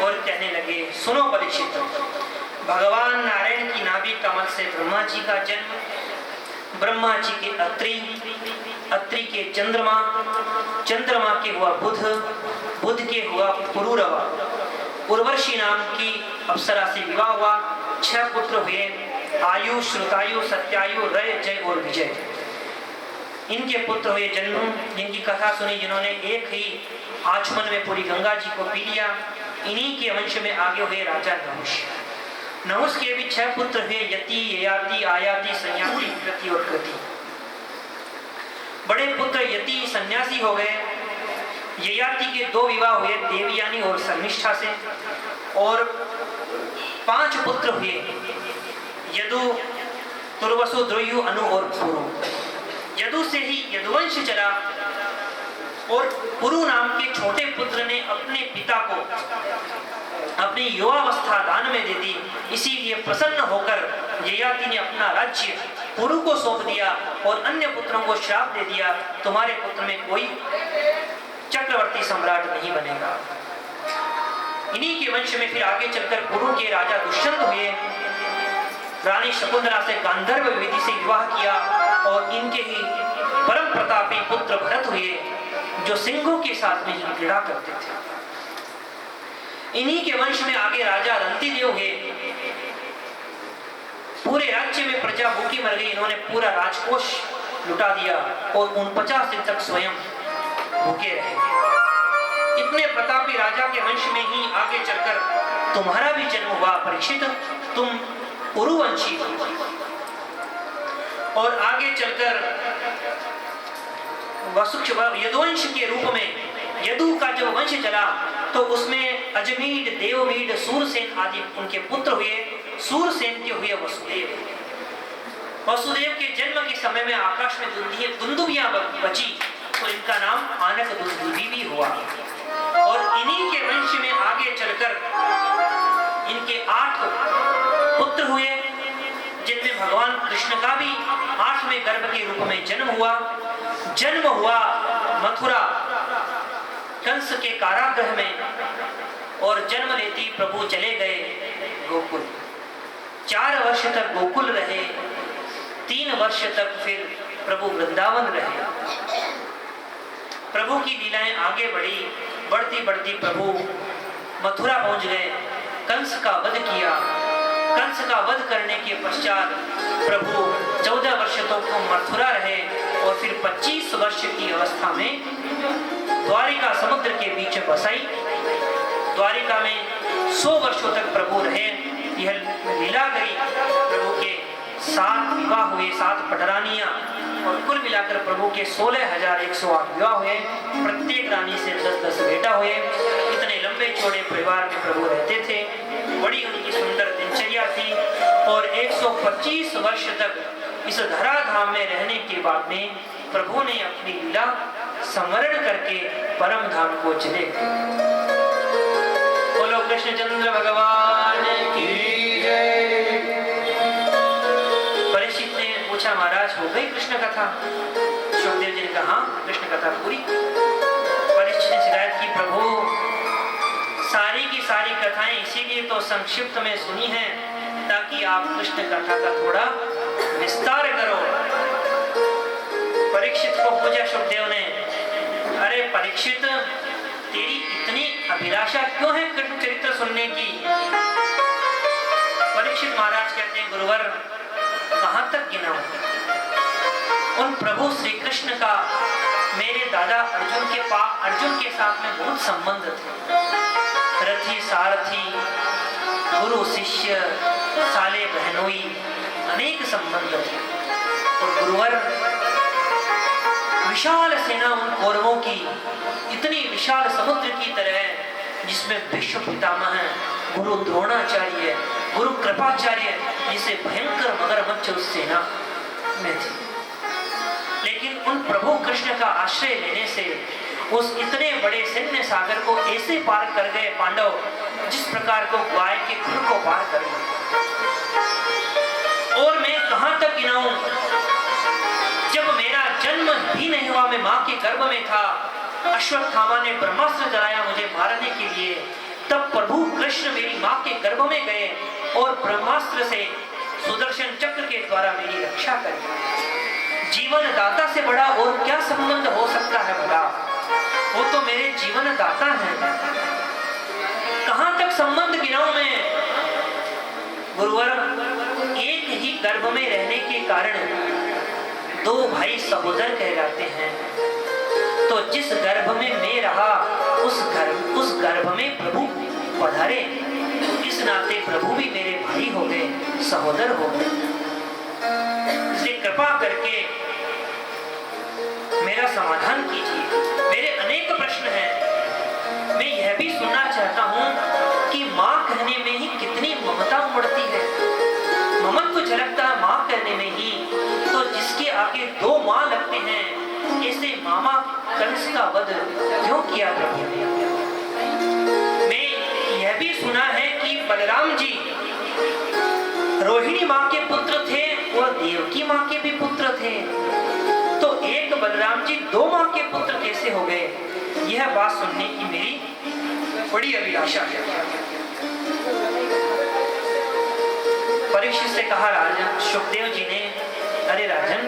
और कहने लगे, सुनो परीक्षित, भगवान नारायण की नाभि कमल से ब्रह्मा जी का जन्म, ब्रह्मा जी के अत्रि, अत्रि के चंद्रमा, चंद्रमा के हुआ बुध, बुध के हुआ पुरूरवा, उर्वशी नाम की अप्सरा से विवाह हुआ, 6 पुत्र हुए, आयु, श्रुतायु, सत्यायु, रय, जय और विजय। इनके पुत्र हुए जन्म, जिनकी कथा सुनी, जिन्होंने एक ही आचमन में पूरी गंगा जी को पी लिया। इन्हीं के वंश में आगे हुए राजा नहुष। नहुष के भी 6 पुत्र हुए, यति, ययाति, आयाति, संयाति, कृति और कृति। बड़े पुत्र यति सन्यासी हो गए। ययाति के 2 विवाह हुए, देवयानी और शर्मिष्ठा से, और 5 पुत्र हुए, यदु, तुर्वसु, द्रुयु, अनु और पुरु। यदु से ही यदुवंश चला और पुरु नाम के छोटे पुत्र ने अपने पिता को अपनी युवावस्था दान में दे दी। इसीलिए प्रसन्न होकर ययाति ने अपना राज्य पुरु को सौंप दिया और अन्य पुत्रों को श्राप दे दिया, तुम्हारे पुत्र में कोई चक्रवर्ती सम्राट नहीं बनेगा। इन्हीं के वंश में फिर आगे चलकर पुरु के राजा दुष्यंत हुए। रानी शकुंतला से गांधर्व विधि से विवाह किया और इनके ही परम प्रतापी पुत्र भरत हुए, जो सिंहों के साथ में ही क्रीड़ा करते थे। इन्हीं के वंश में आगे राजा रंतिदेव हुए। पूरे राज्य में प्रजा भूखी मर गई, इन्होंने पूरा राजकोष लुटा दिया और 49 दिन तक स्वयं भूखे रहे। इतने प्रतापी राजा के वंश में ही आगे चलकर तुम्हारा भी जन्म हुआ परीक्षित, तुम पुरुवंशी हो। और आगे चलकर यदुवंश के रूप में यदु का जब वंश चला तो उसमें अजमीड, देवमीड, सूरसेन आदि उनके पुत्र हुए। सूरसेन के हुए वसुदेव। वसुदेव के जन्म के समय में आकाश में दुंदुभियां बची तो इनका नाम आनक दुंदुभि भी हुआ। और इन्हीं के वंश में आगे चलकर इनके 8 पुत्र हुए, जिनमें भगवान कृष्ण का भी 8वें गर्भ के रूप में जन्म हुआ। जन्म हुआ मथुरा कंस के कारागृह में और जन्म लेती प्रभु चले गए गोकुल। 4 वर्ष तक गोकुल रहे, 3 वर्ष तक फिर प्रभु वृंदावन रहे। प्रभु की लीलाएं आगे बढ़ी, बढ़ती बढ़ती प्रभु मथुरा पहुंच गए, कंस का वध किया। कंस का वध करने के पश्चात प्रभु 14 वर्ष तक मथुरा रहे और फिर 25 वर्ष की अवस्था में द्वारिका समुद्र के बीच बसाई। द्वारिका में 100 वर्षों तक प्रभु रहे। यह लीला गई। प्रभु के 7 विवाह हुए, 7 पटरानियां, और कुल मिलाकर प्रभु के 16,108 विवाह हुए। प्रत्येक रानी से 10-10 बेटा हुए। इतने लंबे चौड़े परिवार में प्रभु रहते थे। बड़ी उनकी सुंदर दिनचर्या थी और 125 वर्ष तक इस धराधाम में रहने के बाद में प्रभु ने अपनी लीला स्मरण करके परम धाम को चले। बोलो कृष्णचंद्र भगवान की जय। परीक्षित ने पूछा, महाराज हो गई कृष्ण कथा? सुखदेव जी ने कहा, कृष्ण कथा पूरी। परीक्षित ने शिकायत की, प्रभु सारी की सारी कथाएं इसीलिए तो संक्षिप्त में सुनी हैं ताकि आप कृष्ण कथा का थोड़ा विस्तार करो। परीक्षित को पूछा सुखदेव ने, अरे परीक्षित, तेरी इतनी अभिलाषा क्यों है कृष्ण चरित्र सुनने की? परीक्षित महाराज कहते हैं, गुरुवर कहां तक गिनाऊं? उन प्रभु श्री कृष्ण का मेरे दादा अर्जुन के साथ में बहुत संबंध थे। रथी सारथी, गुरु शिष्य, साले बहनोई, अनेक संबंध थे। और गुरुवर विशाल सेना उन कौरवों की, इतनी विशाल समुद्र की तरह, जिसमें विश्व पितामह है, गुरु द्रोणाचार्य, गुरु कृपाचार्य, जिसे भयंकर मगरमच्छ उस सेना में थी। लेकिन उन प्रभु कृष्ण का आश्रय लेने से उस इतने बड़े सैन्य सागर को ऐसे पार कर गए पांडव, जिस प्रकार को गाय के खुर को पार कर गए। और मैं कहां तक गिनाऊं। जब मेरा जन्म भी नहीं हुआ, मैं मां के गर्भ में था, अश्वत्थामा ने ब्रह्मास्त्र चलाया मुझे मारने के लिए। तब प्रभु कृष्ण मेरी मां के गर्भ में गए और ब्रह्मास्त्र से सुदर्शन चक्र के द्वारा मेरी रक्षा करी। जीवन दाता से बड़ा और क्या संबंध हो सकता है भला? वो तो मेरे जीवन दाता हैं। कहां तक संबंध गिनाऊं मैं? गुरुवर, एक ही गर्भ में रहने के कारण दो भाई सहोदर कहलाते हैं। तो जिस गर्भ में मैं रहा उस गर्भ में प्रभु पधारे, इस नाते प्रभु भी मेरे भाई हो गए, सहोदर हो गए। इसलिए कृपा करके मेरा समाधान कीजिए। मेरे अनेक प्रश्न हैं। मैं यह भी सुनना चाहता हूं कि मां कहने में ही कितनी ममता उमड़ती है। ममत्व झलकता है मां कहने में ही। तो जिसके आगे दो मां लगते हैं, ऐसे मामा कंस का वध क्यों किया प्रभु ने? मैं यह भी सुना है कि बलराम जी रोहिणी मां के पुत्र थे और देवकी मां के भी पुत्र थे। तो एक बलराम जी दो मां के पुत्र कैसे हो गए? यह बात सुनने की मेरी बड़ी अभिलाषा है। परीक्षित से कहा राजन, सुखदेव जी ने, अरे राजन,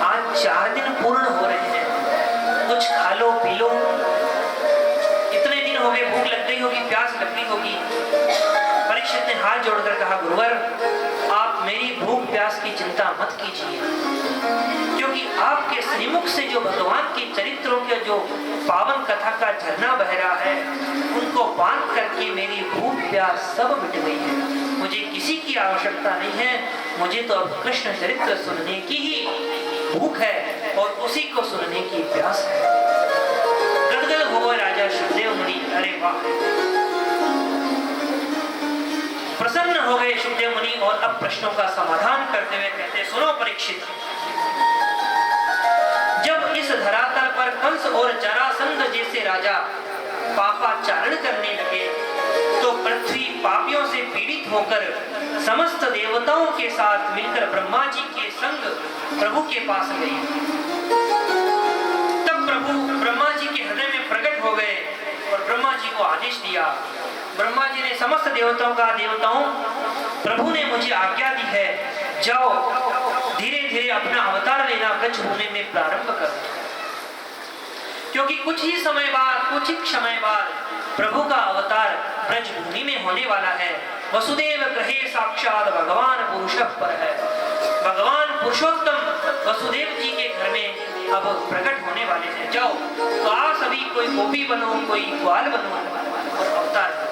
आज 4 दिन पूर्ण हो रहे हैं, कुछ खा लो पी लो। इतने दिन हो गए, भूख लग गई होगी, प्यास लग गई होगी। परीक्षित ने हाथ जोड़कर कहा, गुरुवर, आप मेरी भूख प्यास की चिंता मत कीजिए, क्योंकि आपके श्रीमुख से जो भगवान के चरित्रों के जो पावन कथा का झरना बह रहा है, उनको बांध करके मेरी भूख प्यास सब मिट गई है। मुझे किसी की आवश्यकता नहीं है। मुझे तो अब कृष्ण चरित्र सुनने की ही भूख है और उसी को सुनने की प्यास है। गदगद हो गए राजा सुखदेव मुनि। अरे वाह! प्रसन्न हो गए सुखदेव मुनि और अब प्रश्नों का समाधान करते हुए कहते, सुनो परीक्षित, जब इस धरातल पर कंस और जरासंध जैसे राजा पापाचारण करने लगे, तो पृथ्वी पापियों से पीड़ित होकर समस्त देवताओं के साथ मिलकर ब्रह्मा जी के संग प्रभु के पास गई। तब प्रभु ब्रह्मा जी के हृदय में प्रकट हो गए और ब्रह्मा जी को आदेश दिया। ब्रह्मा जी ने समस्त देवताओं का, देवताओं, प्रभु ने मुझे आज्ञा दी है, जाओ धीरे धीरे अपना अवतार लेना ब्रज भूमि में प्रारंभ करो, क्योंकि कुछ ही समय बाद प्रभु का अवतार ब्रज भूमि में होने वाला है। वसुदेव गृहे साक्षात भगवान पुरुष पर है। भगवान पुरुषोत्तम वसुदेव जी के घर में अब प्रकट होने वाले हैं। जाओ, तो आप सभी कोई गोपी बनो, कोई ग्वाल बनो और अवतार बनो।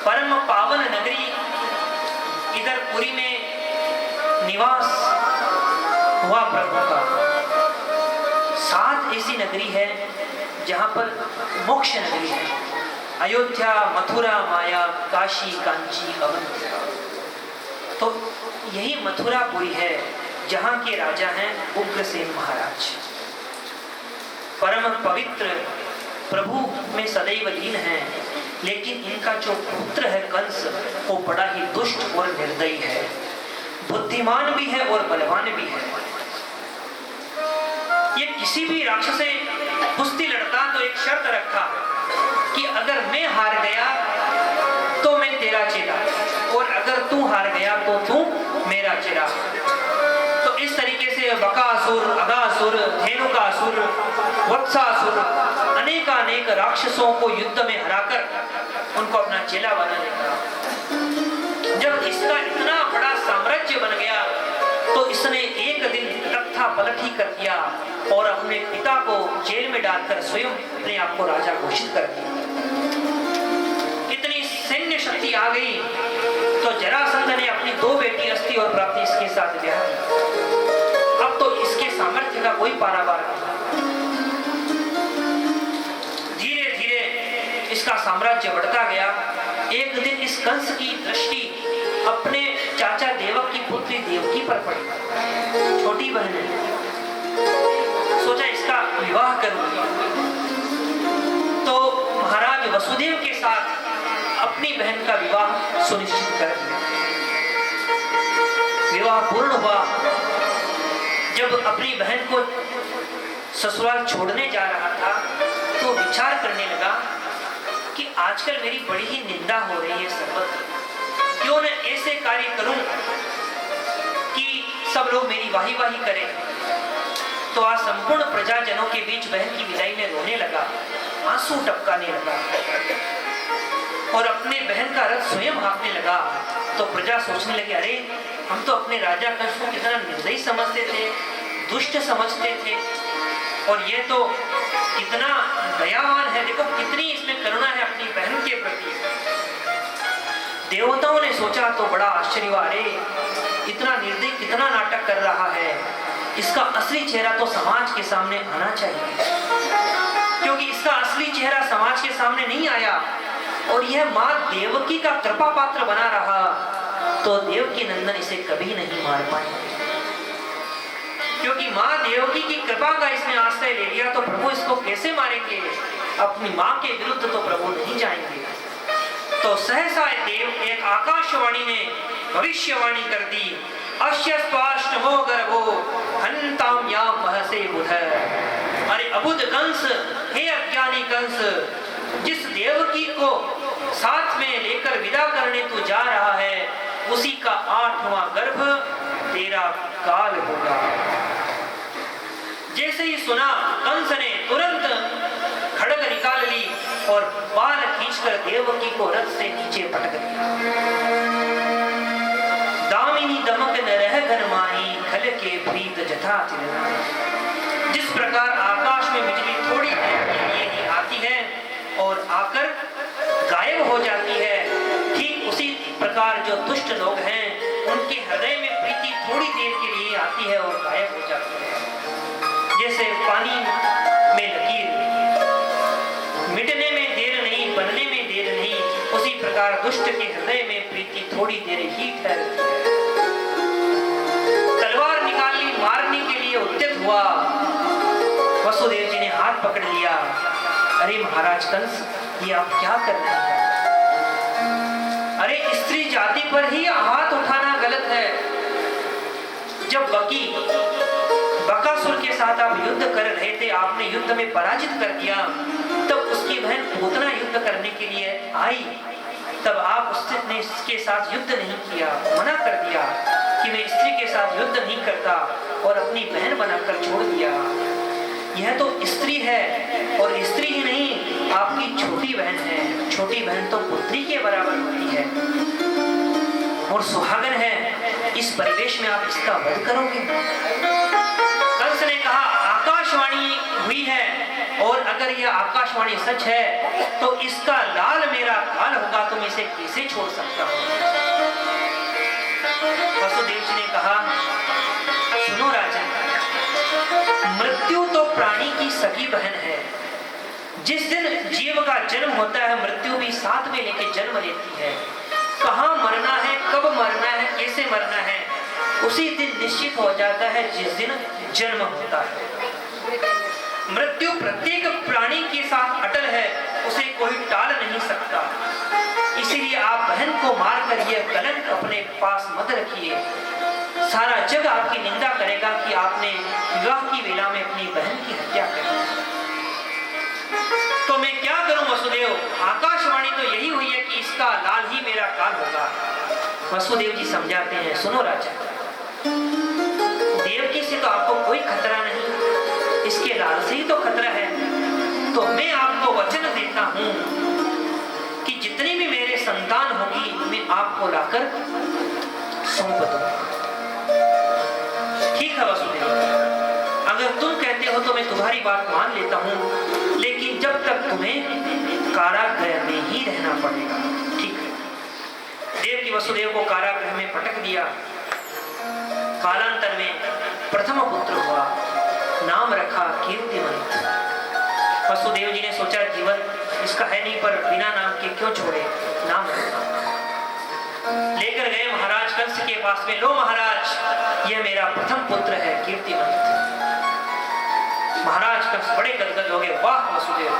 परम पावन नगरी इधर पुरी में निवास हुआ प्रभु का। 7 ऐसी नगरी है जहां पर मोक्ष नगरी है। अयोध्या, मथुरा, माया, काशी, कांची, अवंती। तो यही मथुरापुरी है जहां के राजा हैं उग्रसेन महाराज। परम पवित्र प्रभु में सदैव लीन हैं, लेकिन इनका जो पुत्र है कंस, वो बड़ा ही दुष्ट और निर्दयी है, बुद्धिमान भी है और बलवान भी है। ये किसी भी राक्षस से कुश्ती लड़ता तो एक शर्त रखा कि अगर मैं हार गया तो मैं तेरा चेला, और अगर तू हार गया तो तू मेरा चेला। तो इस तरीके से बकासुर, अगासुर, धेनुकासुर, वत्सासुर, अनेकानेक राक्षसों को युद्ध में हराकर उनको अपना चेला बना लेगा। जब इसका इतना बड़ा साम्राज्य बन गया तो इसने एक दिन तख्ता पलट ही कर दिया और अपने पिता को जेल में डालकर स्वयं अपने आप को राजा घोषित कर दिया। इतनी सैन्य शक्ति आ गई तो जरासंध ने अपनी 2 बेटी अस्ति और प्राप्ति इसके साथ ब्याह किया। अब तो इसके सामर्थ्य का कोई पारावार नहीं। धीरे धीरे इसका साम्राज्य बढ़ता गया। एक दिन इस कंस की दृष्टि अपने चाचा देवक की पुत्री देवकी पर पड़ी। छोटी बहन है, सोचा इसका विवाह करूंगी। तो महाराज वसुदेव के साथ अपनी बहन का विवाह सुनिश्चित कर दिया। विवाह पूर्ण हुआ। जब अपनी बहन को ससुराल छोड़ने जा रहा था तो विचार करने लगा कि आजकल मेरी बड़ी ही निंदा हो रही है सर्वत्र। क्यों न ऐसे कार्य करूं कि सब लोग मेरी वाही वाही करें। तो आज संपूर्ण प्रजाजनों के बीच बहन की विदाई में रोने लगा, आंसू टपकाने लगा और अपने बहन का रथ स्वयं हाँकने लगा। तो प्रजा सोचने लगे, अरे हम तो अपने राजा कंस को कितना निर्दयी समझते थे, दुष्ट समझते थे, और ये तो कितना दयावान है, देखो कितनी इसमें करुणा है अपनी बहन के प्रति। देवताओं ने सोचा तो बड़ा आश्चर्य हुआ, अरे इतना निर्दयी कितना नाटक कर रहा है, इसका असली चेहरा तो समाज के सामने आना चाहिए। क्योंकि इसका असली चेहरा समाज के सामने नहीं आया और यह माँ देवकी का कृपा पात्र बना रहा तो देवकी नंदन इसे कभी नहीं मार पाएंगे। क्योंकि माँ देवकी की कृपा का इसने आश्रय ले लिया तो प्रभु इसको कैसे मारेंगे। अपनी माँ के विरुद्ध तो प्रभु नहीं जाएंगे। तो सहसा देव एक आकाशवाणी ने भविष्यवाणी कर दी, अश्य स्वाष्टमो गर्भो हंताम याम महसे बुध। अरे अबुध कंस, हे अज्ञानी कंस, जिस देवकी को साथ में लेकर विदा करने तू जा रहा है उसी का 8वां गर्भ तेरा काल होगा। जैसे ही सुना कंस ने तुरंत खड्ग निकाल ली और बाल खींचकर देवकी को रथ से नीचे पटक दिया। दामिनी दमक न रह घर माही, खल के प्रीत जथा तिलना। जिस प्रकार आकाश में बिजली थोड़ी देर के लिए ही आती है और आकर गायब हो जाती है, ठीक उसी प्रकार जो दुष्ट लोग हैं उनके हृदय में प्रीति थोड़ी देर के लिए आती है और गायब हो जाती है। जैसे पानी में लकीर, मिटने में देर नहीं, बनने में देर नहीं, उसी प्रकार दुष्ट के हृदय में प्रीति थोड़ी देर ही ठहरती है। तलवार निकाल ली, मारने के लिए उद्यत हुआ। वसुदेव जी ने हाथ पकड़ लिया, अरे महाराज कंस, ये आप क्या कर रहे हैं? अरे स्त्री जाति पर ही हाथ उठाना गलत है। जब बकासुर के साथ आप युद्ध कर रहे थे, आपने युद्ध में पराजित कर दिया, तब उसकी बहन पूतना युद्ध करने के लिए आई, तब आप उसने इसके साथ युद्ध नहीं किया, मना कर दिया कि मैं स्त्री के साथ युद्ध नहीं करता और अपनी बहन बनाकर छोड़ दिया। यह तो स्त्री है और स्त्री ही नहीं, आपकी छोटी बहन है। छोटी बहन तो पुत्री के बराबर होती है और सुहागन है। इस परिवेश में आप इसका वध करोगे? कंस ने कहा, आकाशवाणी हुई है और अगर यह आकाशवाणी सच है तो इसका लाल मेरा काल होगा, तुम इसे कैसे छोड़ सकता हो? वसुदेव जी ने कहा, सुनो राजन, मृत्यु तो प्राणी की सगी बहन है। जिस दिन जीव का जन्म होता है मृत्यु भी साथ में लेके जन्म लेती है। कहाँ मरना है, कब मरना है, कैसे मरना है, उसी दिन निश्चित हो जाता है जिस दिन जन्म होता है। मृत्यु प्रत्येक प्राणी के साथ अटल है, उसे कोई टाल नहीं सकता। इसीलिए आप बहन को मारकर यह कलंक अपने पास मत रखिए। सारा जग आपकी निंदा करेगा कि आपने विवाह की वेला में अपनी बहन की हत्या की। तो मैं क्या करूं वसुदेव? आकाशवाणी तो यही हुई है कि इसका लाल ही मेरा काल होगा। वसुदेव जी समझाते हैं, सुनो राजा, देवकी से तो आपको कोई खतरा नहीं, इसके लाल से ही तो खतरा है। तो मैं आपको वचन देता हूं कि जितनी भी मेरे संतान होगी मैं आपको लाकर सौंप दूंगा। ठीक है वसुदेव, अगर तुम कहते हो तो मैं तुम्हारी बात मान लेता हूं, लेकिन जब तक तुम्हें कारागृह में ही रहना पड़ेगा। ठीक है। देव की वसुदेव को कारागृह में पटक दिया। कालांतर में प्रथम पुत्र हुआ, नाम रखा कीर्तिमंत। वसुदेव जी ने सोचा जीवन इसका है नहीं, पर बिना नाम के क्यों छोड़े, नाम रखा। लेकर गए महाराज कंस के पास में, लो महाराज, यह मेरा प्रथम पुत्र है कीर्तिमंत। महाराज कंस बड़े गदगद हो गए, वाह वसुदेव,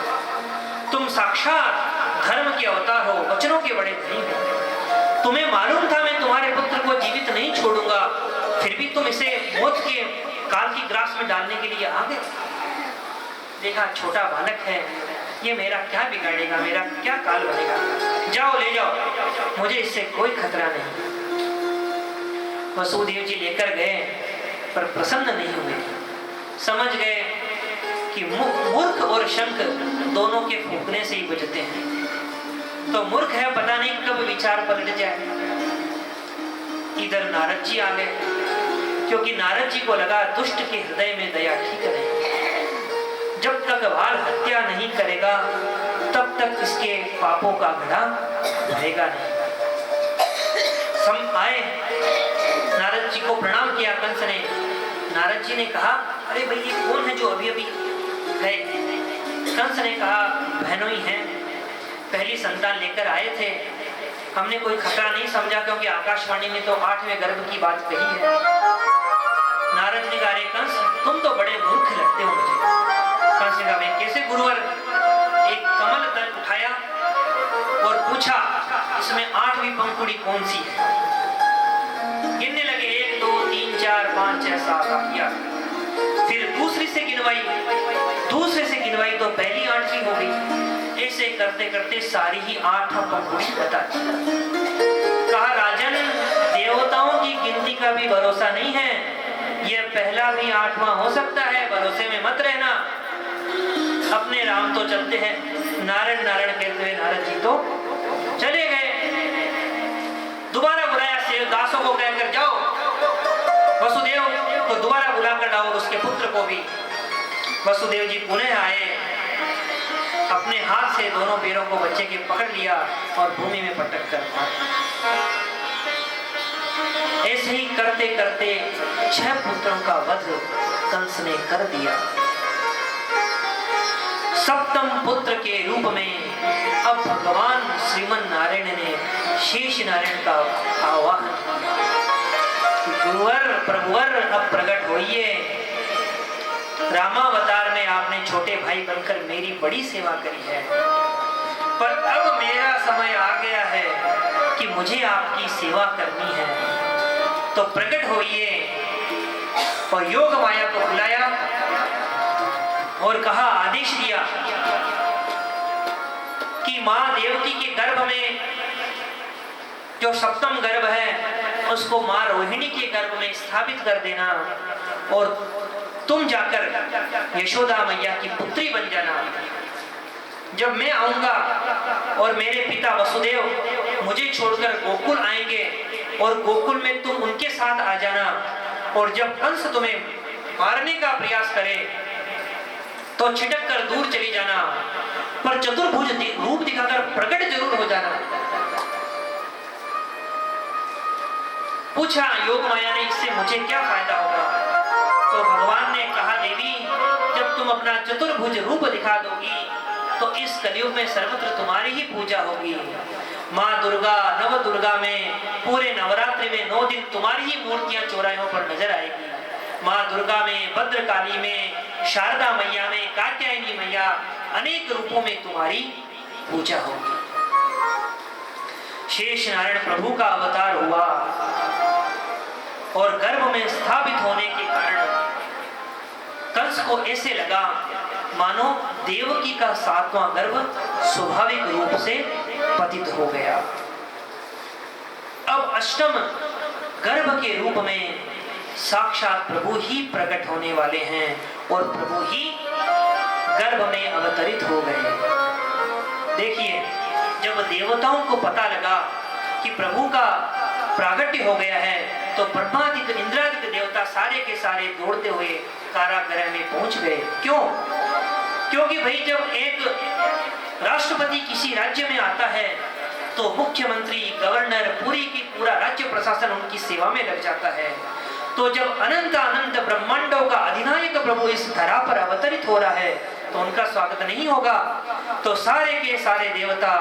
तुम साक्षात धर्म के अवतार हो, वचनों के बड़े धनी हो। तुम्हें मालूम था मैं तुम्हारे पुत्र को जीवित नहीं छोड़ूंगा, फिर भी तुम इसे मौत के काल की ग्रास में डालने के लिए आ गए। देखा छोटा बालक है, ये मेरा क्या बिगाड़ेगा, मेरा क्या काल बनेगा। जाओ ले जाओ, मुझे इससे कोई खतरा नहीं। वसुदेव जी लेकर गए पर प्रसन्न नहीं हुए। समझ गए कि मूर्ख और शंख दोनों के फूंकने से ही बजते हैं। तो मूर्ख है, पता नहीं कब विचार पलट जाए। इधर नारद जी आ गए, क्योंकि नारद जी को लगा दुष्ट के हृदय में दया ठीक नहीं। जब तक बाल हत्या नहीं करेगा तब तक इसके पापों का घड़ा भरेगा नहीं। सम आए, नारद जी को प्रणाम किया कंस ने। नारद जी ने कहा, अरे भाई ये कौन है जो अभी अभी गए? कंस ने कहा, बहनों ही हैं, पहली संतान लेकर आए थे। हमने कोई खतरा नहीं समझा, क्योंकि आकाशवाणी ने तो 8वें गर्भ की बात कही है। नारद ने कहा, कंस तुम तो बड़े मूर्ख लगते हो मुझे। कंस ने कहा, मैं कैसे गुरुवर? एक कमल दल उठाया और पूछा, इसमें 8वीं पंखुड़ी कौन सी है? गिनने लगे, 1 2 3 4 5 6 7 8 किया। फिर दूसरी से गिनवाई, दूसरे से गिनवाई तो पहली 8वीं हो गई। ऐसे करते करते सारी ही 8 पंखुड़ी बता दी। कहा, राजन देवताओं की गिनती का भी भरोसा नहीं है, यह पहला भी 8वां हो सकता है, भरोसे में मत रहना। अपने राम तो चलते हैं। नारायण नारायण कहते हुए नारद जी तो चले गए। दोबारा बुलाया, सेवदासों को कहकर जाओ वसुदेव को दोबारा बुलाकर लाओ, और उसके पुत्र को भी। वसुदेव जी पुनः आए, अपने हाथ से दोनों पैरों को बच्चे के पकड़ लिया और भूमि में पटक कर मारा। ऐसे ही करते करते 6 पुत्रों का वध कंस ने कर दिया। 7वें पुत्र के रूप में अब भगवान श्रीमन नारायण ने शेष नारायण का आवाहन किया। गुरुवर प्रभुवर अब प्रकट होइए। रामावतार में आपने छोटे भाई बनकर मेरी बड़ी सेवा करी है, पर अब मेरा समय आ गया है कि मुझे आपकी सेवा करनी है, तो प्रकट होइए। और योग माया को बुलाया और कहा, आदेश दिया कि मां देवकी के गर्भ में जो 7वां गर्भ है उसको मां रोहिणी के गर्भ में स्थापित कर देना, और तुम जाकर यशोदा मैया की पुत्री बन जाना। जब मैं आऊंगा और मेरे पिता वसुदेव मुझे छोड़कर गोकुल आएंगे, और गोकुल में तुम उनके साथ आ जाना, और जब कंस तुम्हें मारने का प्रयास करे तो छिटक कर दूर चली जाना, पर चतुर्भुज रूप दिखाकर प्रकट जरूर हो जाना। पूछा योग माया ने, इससे मुझे क्या फायदा होगा? तो भगवान ने कहा, देवी जब तुम अपना चतुर्भुज रूप दिखा दोगी तो इस कलयुग में सर्वत्र तुम्हारी ही पूजा होगी। माँ दुर्गा नव दुर्गा में पूरे नवरात्रि में 9 दिन तुम्हारी ही मूर्तियां चौराहों पर नजर आएगी। माँ दुर्गा में, भद्रकाली में, शारदा मैया में, कात्यायनी मैया, अनेक रूपों में तुम्हारी पूजा होगी। शेष नारायण प्रभु का अवतार हुआ, और गर्भ में स्थापित होने के कारण कंस को ऐसे लगा मानो देवकी का 7वां गर्भ स्वाभाविक रूप से पतित हो गया। अब 8वें गर्भ के रूप में साक्षात प्रभु ही प्रकट होने वाले हैं, और प्रभु ही गर्भ में अवतरित हो गए। देखिए, जब देवताओं को पता लगा कि प्रभु का प्रागट्य हो गया है, तो ब्रह्मादिक इंद्रादिक देवता सारे के सारे दौड़ते हुए कारागृह में पहुंच गए। क्यों? क्योंकि भाई जब एक राष्ट्रपति किसी राज्य में आता है तो मुख्यमंत्री, गवर्नर, पूरी की पूरा राज्य प्रशासन उनकी सेवा में लग जाता है। तो जब अनंत अनंत ब्रह्मांडों का अधिनायक प्रभु इस धरा पर अवतरित हो रहा है तो उनका स्वागत नहीं होगा। तो सारे के सारे देवता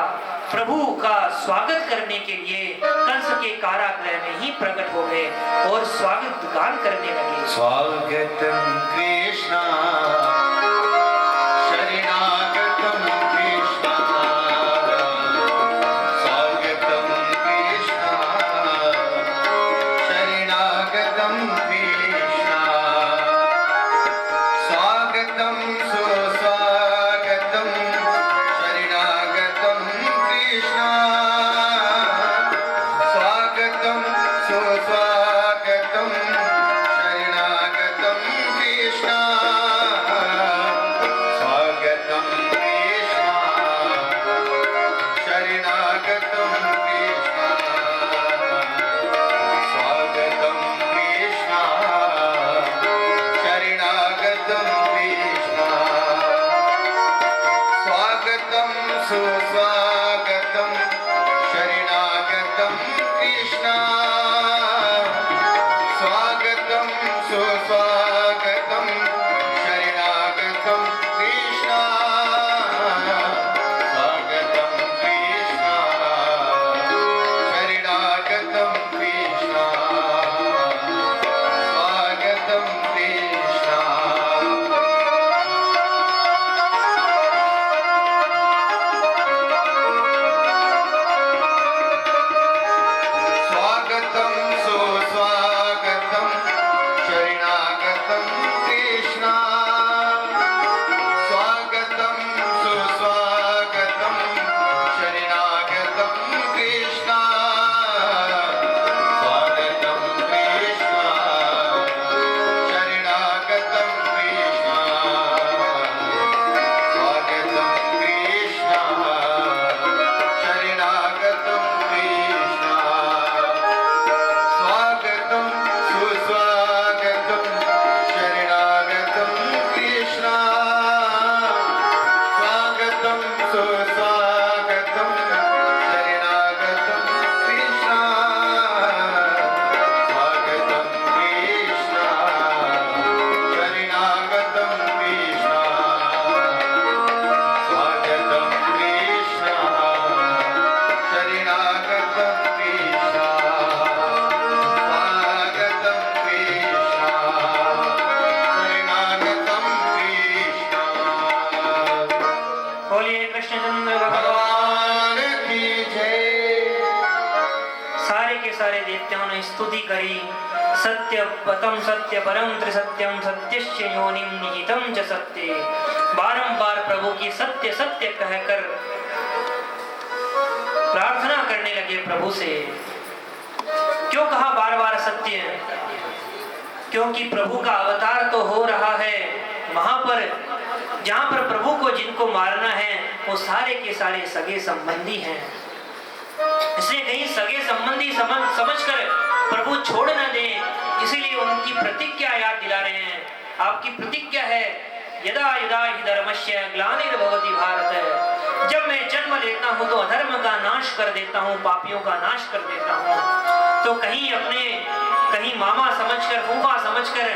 प्रभु का स्वागत करने के लिए कंस के कारागृह में ही प्रकट हो गए और स्वागत गान करने लगे। स्वागतम कृष्णा शरणागतम कृष्णा स्वागतं कृष्ण स्वागतं सुस्वागतं शरणागतं कृष्ण स्वागतं कृष्ण शरणागतं कृष्ण स्वागतं कृष्ण स्वागतं सुस्वागतं शरणागतं कृष्ण स्वागतं सुस्वागतं शरणागतं कृष्ण स्वागतं कृष्ण शरणागतं कृष्ण स्वागतं कृष्ण शरणागतं कृष्ण स्वागतं सुस्वागतं शरणागतं कृष्ण स्वागतं सुस्वागतं शरणागतं कृष्ण स्वागतं कृष्ण शरणागतं कृष्ण स्वागतं कृष्ण शरणागतं कृष्ण स्वागतं कृष्ण शरणागतं कृष्ण बोलिए कृष्णचंद्र भगवान भगवान की जय सारे के सारे देवताओं ने स्तुति करी। सत्य पतम सत्य परम त्रिसत्यम सत्यस्य योनिम निहितम च सत्ये। बारंबार प्रभु की सत्य सत्य कहकर प्रार्थना करने लगे प्रभु से। क्यों कहा बार बार सत्य? क्योंकि प्रभु का अवतार तो हो रहा है वहां पर जहां पर प्रभु को जिनको मारना है वो सारे के सारे सगे संबंधी हैं। इसलिए कहीं सगे संबंधी समझकर प्रभु छोड़ न दे, इसीलिए उनकी प्रतिज्ञा याद दिला रहे हैं। आपकी प्रतिज्ञा है यदा यदा हि धर्मस्य ग्लानिर्भवति भारत। जब मैं जन्म लेता हूँ तो अधर्म का नाश कर देता हूँ, पापियों का नाश कर देता हूँ। तो कहीं मामा समझकर फूफा समझकर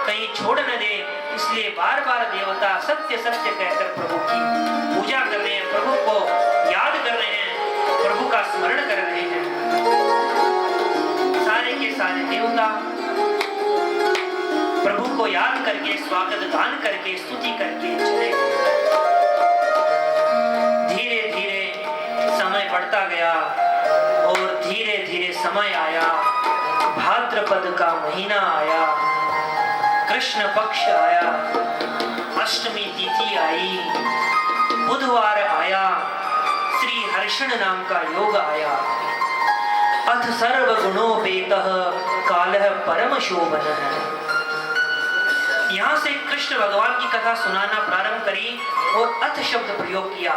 कहीं छोड़ न दे, इसलिए बार बार देवता सत्य सत्य कहकर प्रभु की पूजा कर रहे हैं, प्रभु को याद कर रहे हैं, प्रभु का स्मरण कर रहे हैं। सारे के सारे देवता प्रभु को याद करके स्वागत गान करके स्तुति करके चले। धीरे धीरे समय बढ़ता गया और धीरे धीरे समय आया। भाद्रपद का महीना आया, कृष्ण पक्ष आया, अष्टमी तिथि आई, बुधवार आया, श्री हर्षण नाम का योग आया। अथ सर्व गुणोपेतः कालः परम शोभनः। यहाँ से कृष्ण भगवान की कथा सुनाना प्रारंभ करी और अथ शब्द प्रयोग किया।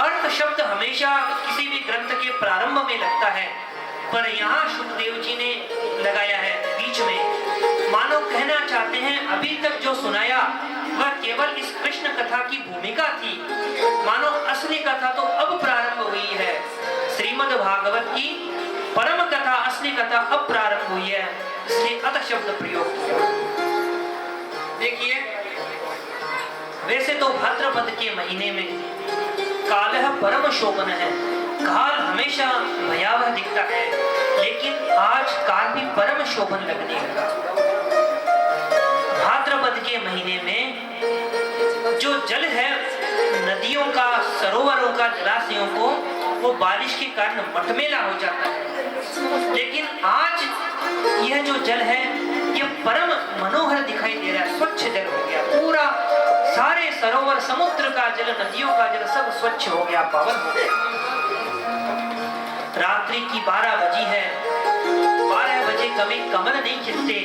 अर्थ शब्द हमेशा किसी भी ग्रंथ के प्रारंभ में लगता है, पर यहाँ शुकदेव जी ने लगाया है बीच में। मानो कहना चाहते हैं अभी तक जो सुनाया वह केवल इस कृष्ण कथा की भूमिका थी, मानो असली कथा तो अब प्रारंभ हुई है। श्रीमद् भागवत की परम कथा असली कथा अब प्रारंभ हुई है, इसलिए अथ शब्द प्रयोग किया। देखिए वैसे तो भाद्रपद के महीने में कालः परम शोभन है, काल हमेशा भयावह दिखता है, लेकिन आज काल भी परम शोभन लगने लगा। भाद्रपद के महीने में जो जल है नदियों का, सरोवरों का, जलाशयों को, वो बारिश के कारण मटमेला हो जाता है, लेकिन आज यह जो जल है यह परम मनोहर दिखाई दे रहा है। स्वच्छ जल हो गया, पूरा सारे सरोवर, समुद्र का जल, नदियों का जल सब स्वच्छ हो गया, पावन हो गया। रात्रि की 12 बजी है, 12 बजे कभी कमल नहीं खिलते,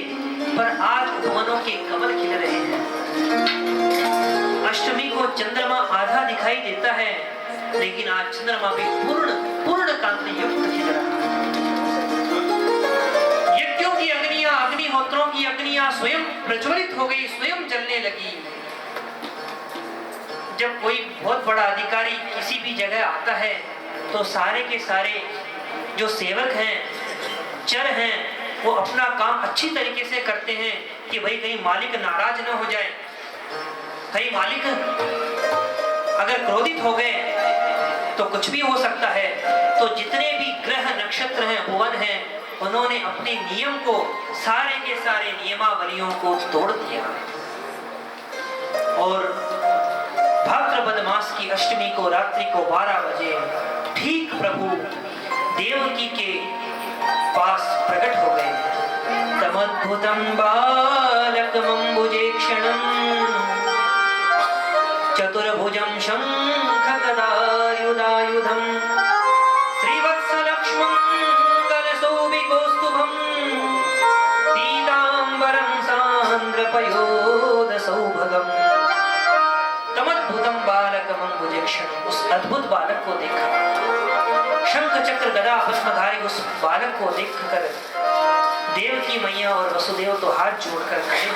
पर आज उपवनों के कमल खिल रहे हैं। अष्टमी को चंद्रमा आधा दिखाई देता है, लेकिन आज चंद्रमा भी पूर्ण कांति युक्त खिल रहा है। यज्ञों की अग्नियां, अग्निहोत्रों की अग्नियां स्वयं प्रज्वलित हो गई, स्वयं जलने लगी। जब कोई बहुत बड़ा अधिकारी किसी भी जगह आता है तो सारे के सारे जो सेवक हैं, चर हैं, वो अपना काम अच्छी तरीके से करते हैं कि भाई कहीं मालिक नाराज न हो जाए। कहीं मालिक अगर क्रोधित हो गए तो कुछ भी हो सकता है। तो जितने भी ग्रह नक्षत्र हैं, भुवन हैं, उन्होंने अपने नियम को, सारे के सारे नियमावलियों को तोड़ दिया। और भाद्रपद मास की अष्टमी को रात्रि को 12 बजे ठीक प्रभु देवकी के पास प्रकट हो गए। तमद्भुतं बालकमम्बुजेक्षणं चतुर्भुजं शङ्खगदायुधायुधं श्रीवत्सलक्ष्मं कलशोभिकौस्तुभं पीताम्बरं सान्द्रपयोधसौभगम्। तमद्भुतं बालकमम्बुजेक्षणं, उस अद्भुत बालक को देखा। शंख चक्र गदा पद्मधारी उस बालक को देखकर देवकी मैया और वसुदेव तो हाथ जोड़कर खड़े हो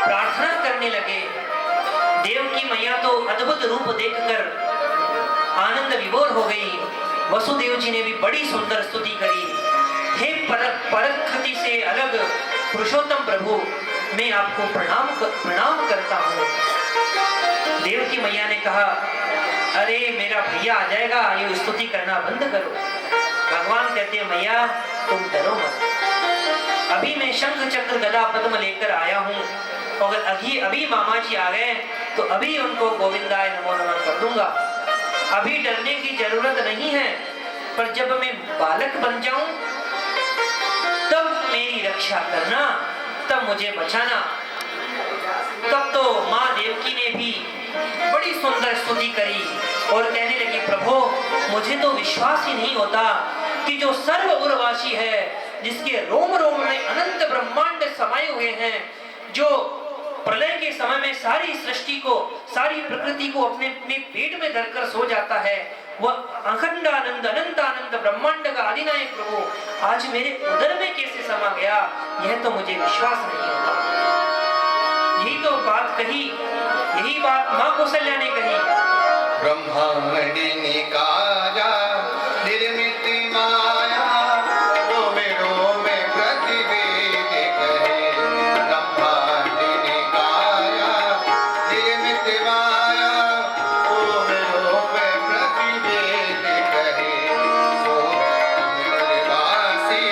प्रार्थना करने लगे। देवकी मैया तो अद्भुत रूप देखकर आनंद विभोर हो गई। वसुदेव जी ने भी बड़ी सुंदर स्तुति करी। हे परकृति से अलग पुरुषोत्तम प्रभु, मैं आपको प्रणाम करता हूँ। देवकी मैया ने कहा, अरे मेरा भैया आ जाएगा, ये स्तुति करना बंद करो। भगवान कहते हैं, मैया तुम डरो मत, अभी मैं शंख चक्र गदा पद्म लेकर आया हूँ। अगर अभी मामा जी आ गए तो अभी उनको गोविंदाय नमो नमः कर दूंगा। अभी डरने की जरूरत नहीं है, पर जब मैं बालक बन जाऊं तब मेरी रक्षा करना, तब मुझे बचाना। तब तो माँ देवकी ने भी बड़ी सुंदर स्तुति करी और कहने लगी, प्रभु मुझे तो विश्वास ही नहीं होता कि जो सर्व उर्वासी है, जिसके रोम रोम में अनंत ब्रह्मांड समाये हुए हैं, जो प्रलय के समय में सारी सृष्टि को, सारी प्रकृति को अपने अपने पेट में धरकर सो जाता है, वह अखंडानंद अनंतानंद ब्रह्मांड का आदिनायक प्रभु आज मेरे उदर में कैसे समा गया, यह तो मुझे विश्वास नहीं होता। यही तो बात कही, यही बात माँ कौशल्या ने कही। ब्रह्मांडिनी काया निर्मित माया, रोमे रोमे प्रतिवेद कहे। ब्रह्मांडिनी काया निर्मित माया, रोमे रोमे प्रतिवेद कहे। सो अमरवासी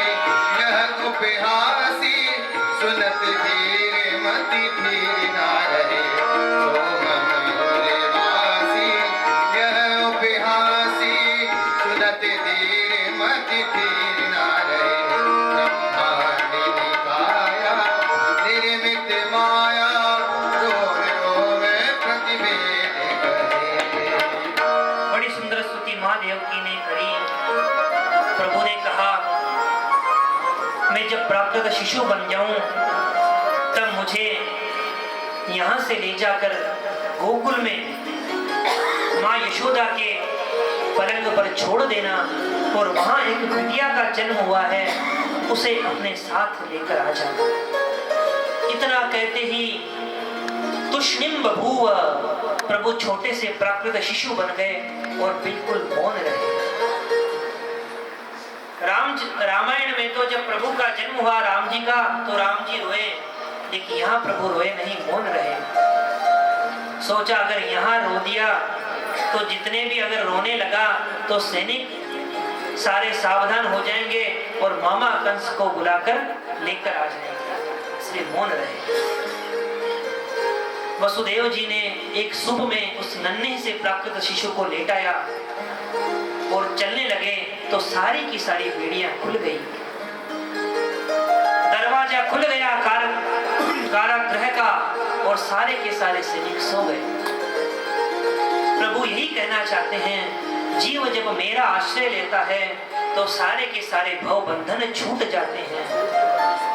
यह उपहासी, सुनत धीर मति धीर ना रहे। प्राकृत शिशु बन जाऊं तब मुझे यहाँ से ले जाकर गोकुल में माँ यशोदा के पलंग पर छोड़ देना और वहां एक बिटिया का जन्म हुआ है, उसे अपने साथ लेकर आ जाना। इतना कहते ही तुष्णिम बभूव, प्रभु छोटे से प्राकृत शिशु बन गए और बिल्कुल मौन रहे। रामायण में तो जब प्रभु का जन्म हुआ राम जी का, तो राम जी रोए, लेकिन यहाँ प्रभु रोए नहीं, मौन रहे। सोचा अगर यहाँ रो दिया तो जितने भी अगर रोने लगा तो सैनिक सारे सावधान हो जाएंगे और मामा कंस को बुलाकर लेकर आ जाएंगे, इसलिए मौन रहे। वसुदेव जी ने एक शुभ में उस नन्हे से प्राकृत शिशु को लेटाया और चलने लगे तो सारी की सारी बेड़ियां खुल गई, दरवाजा खुल गया कारागृह का और सारे के सारे सैनिक सो गए। प्रभु यही कहना चाहते हैं, जीव जब मेरा आश्रय लेता है तो सारे के सारे भव बंधन छूट जाते हैं,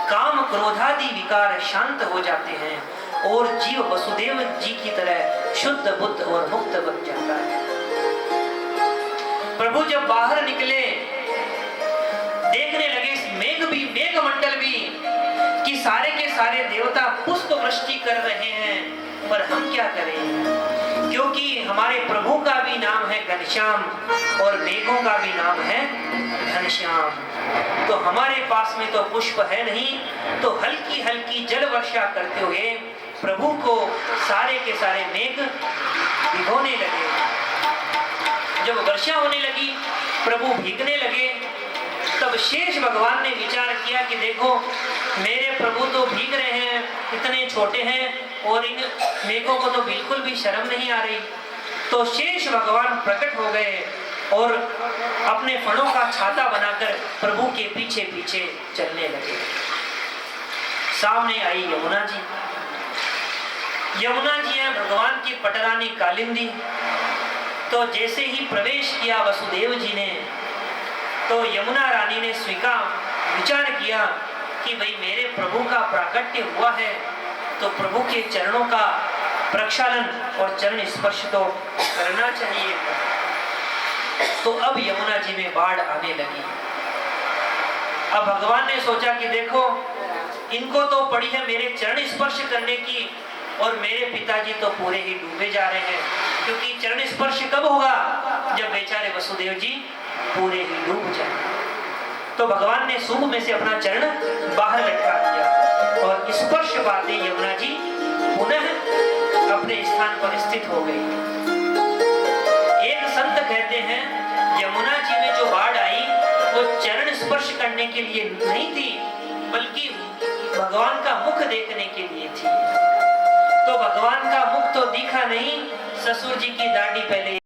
काम क्रोधादि विकार शांत हो जाते हैं और जीव वसुदेव जी की तरह शुद्ध बुद्ध और मुक्त बन जाता है। प्रभु जब बाहर निकले, देखने लगे मेघ मंडल भी कि सारे के सारे देवता पुष्प वृष्टि कर रहे हैं, पर हम क्या करें, क्योंकि हमारे प्रभु का भी नाम है घनश्याम और मेघों का भी नाम है घनश्याम। तो हमारे पास में तो पुष्प है नहीं, तो हल्की हल्की जल वर्षा करते हुए प्रभु को सारे के सारे मेघ भिगोने लगे। जब वर्षा होने लगी, प्रभु भीगने लगे, तब शेष भगवान ने विचार किया कि देखो मेरे प्रभु तो भीग रहे हैं, इतने छोटे हैं और इन मेघों को तो बिल्कुल भी शर्म नहीं आ रही। तो शेष भगवान प्रकट हो गए और अपने फणों का छाता बनाकर प्रभु के पीछे पीछे चलने लगे। सामने आई यमुना जी। यमुना जी है भगवान की पटरानी कालिंदी। तो जैसे ही प्रवेश किया वसुदेव जी ने, तो यमुना रानी ने विचार किया कि भाई मेरे प्रभु का प्राकट्य हुआ है, तो प्रभु के चरणों का प्रक्षालन और चरण स्पर्श तो करना चाहिए। तो अब यमुना जी में बाढ़ आने लगी। अब भगवान ने सोचा कि देखो इनको तो पड़ी है मेरे चरण स्पर्श करने की, और मेरे पिताजी तो पूरे ही डूबे जा रहे हैं, क्योंकि चरण स्पर्श कब होगा, जब बेचारे वसुदेव जी पूरे ही डूब जाए। तो भगवान ने सूंड में से अपना चरण बाहर लटका दिया और स्पर्श पाते यमुना जी पुनः अपने स्थान पर स्थित हो गई। एक संत कहते हैं यमुना जी में जो बाढ़ आई वो चरण स्पर्श करने के लिए नहीं थी, बल्कि भगवान का मुख देखने के लिए थी। तो भगवान का मुख तो दिखा नहीं, ससुर जी की दाढ़ी पहले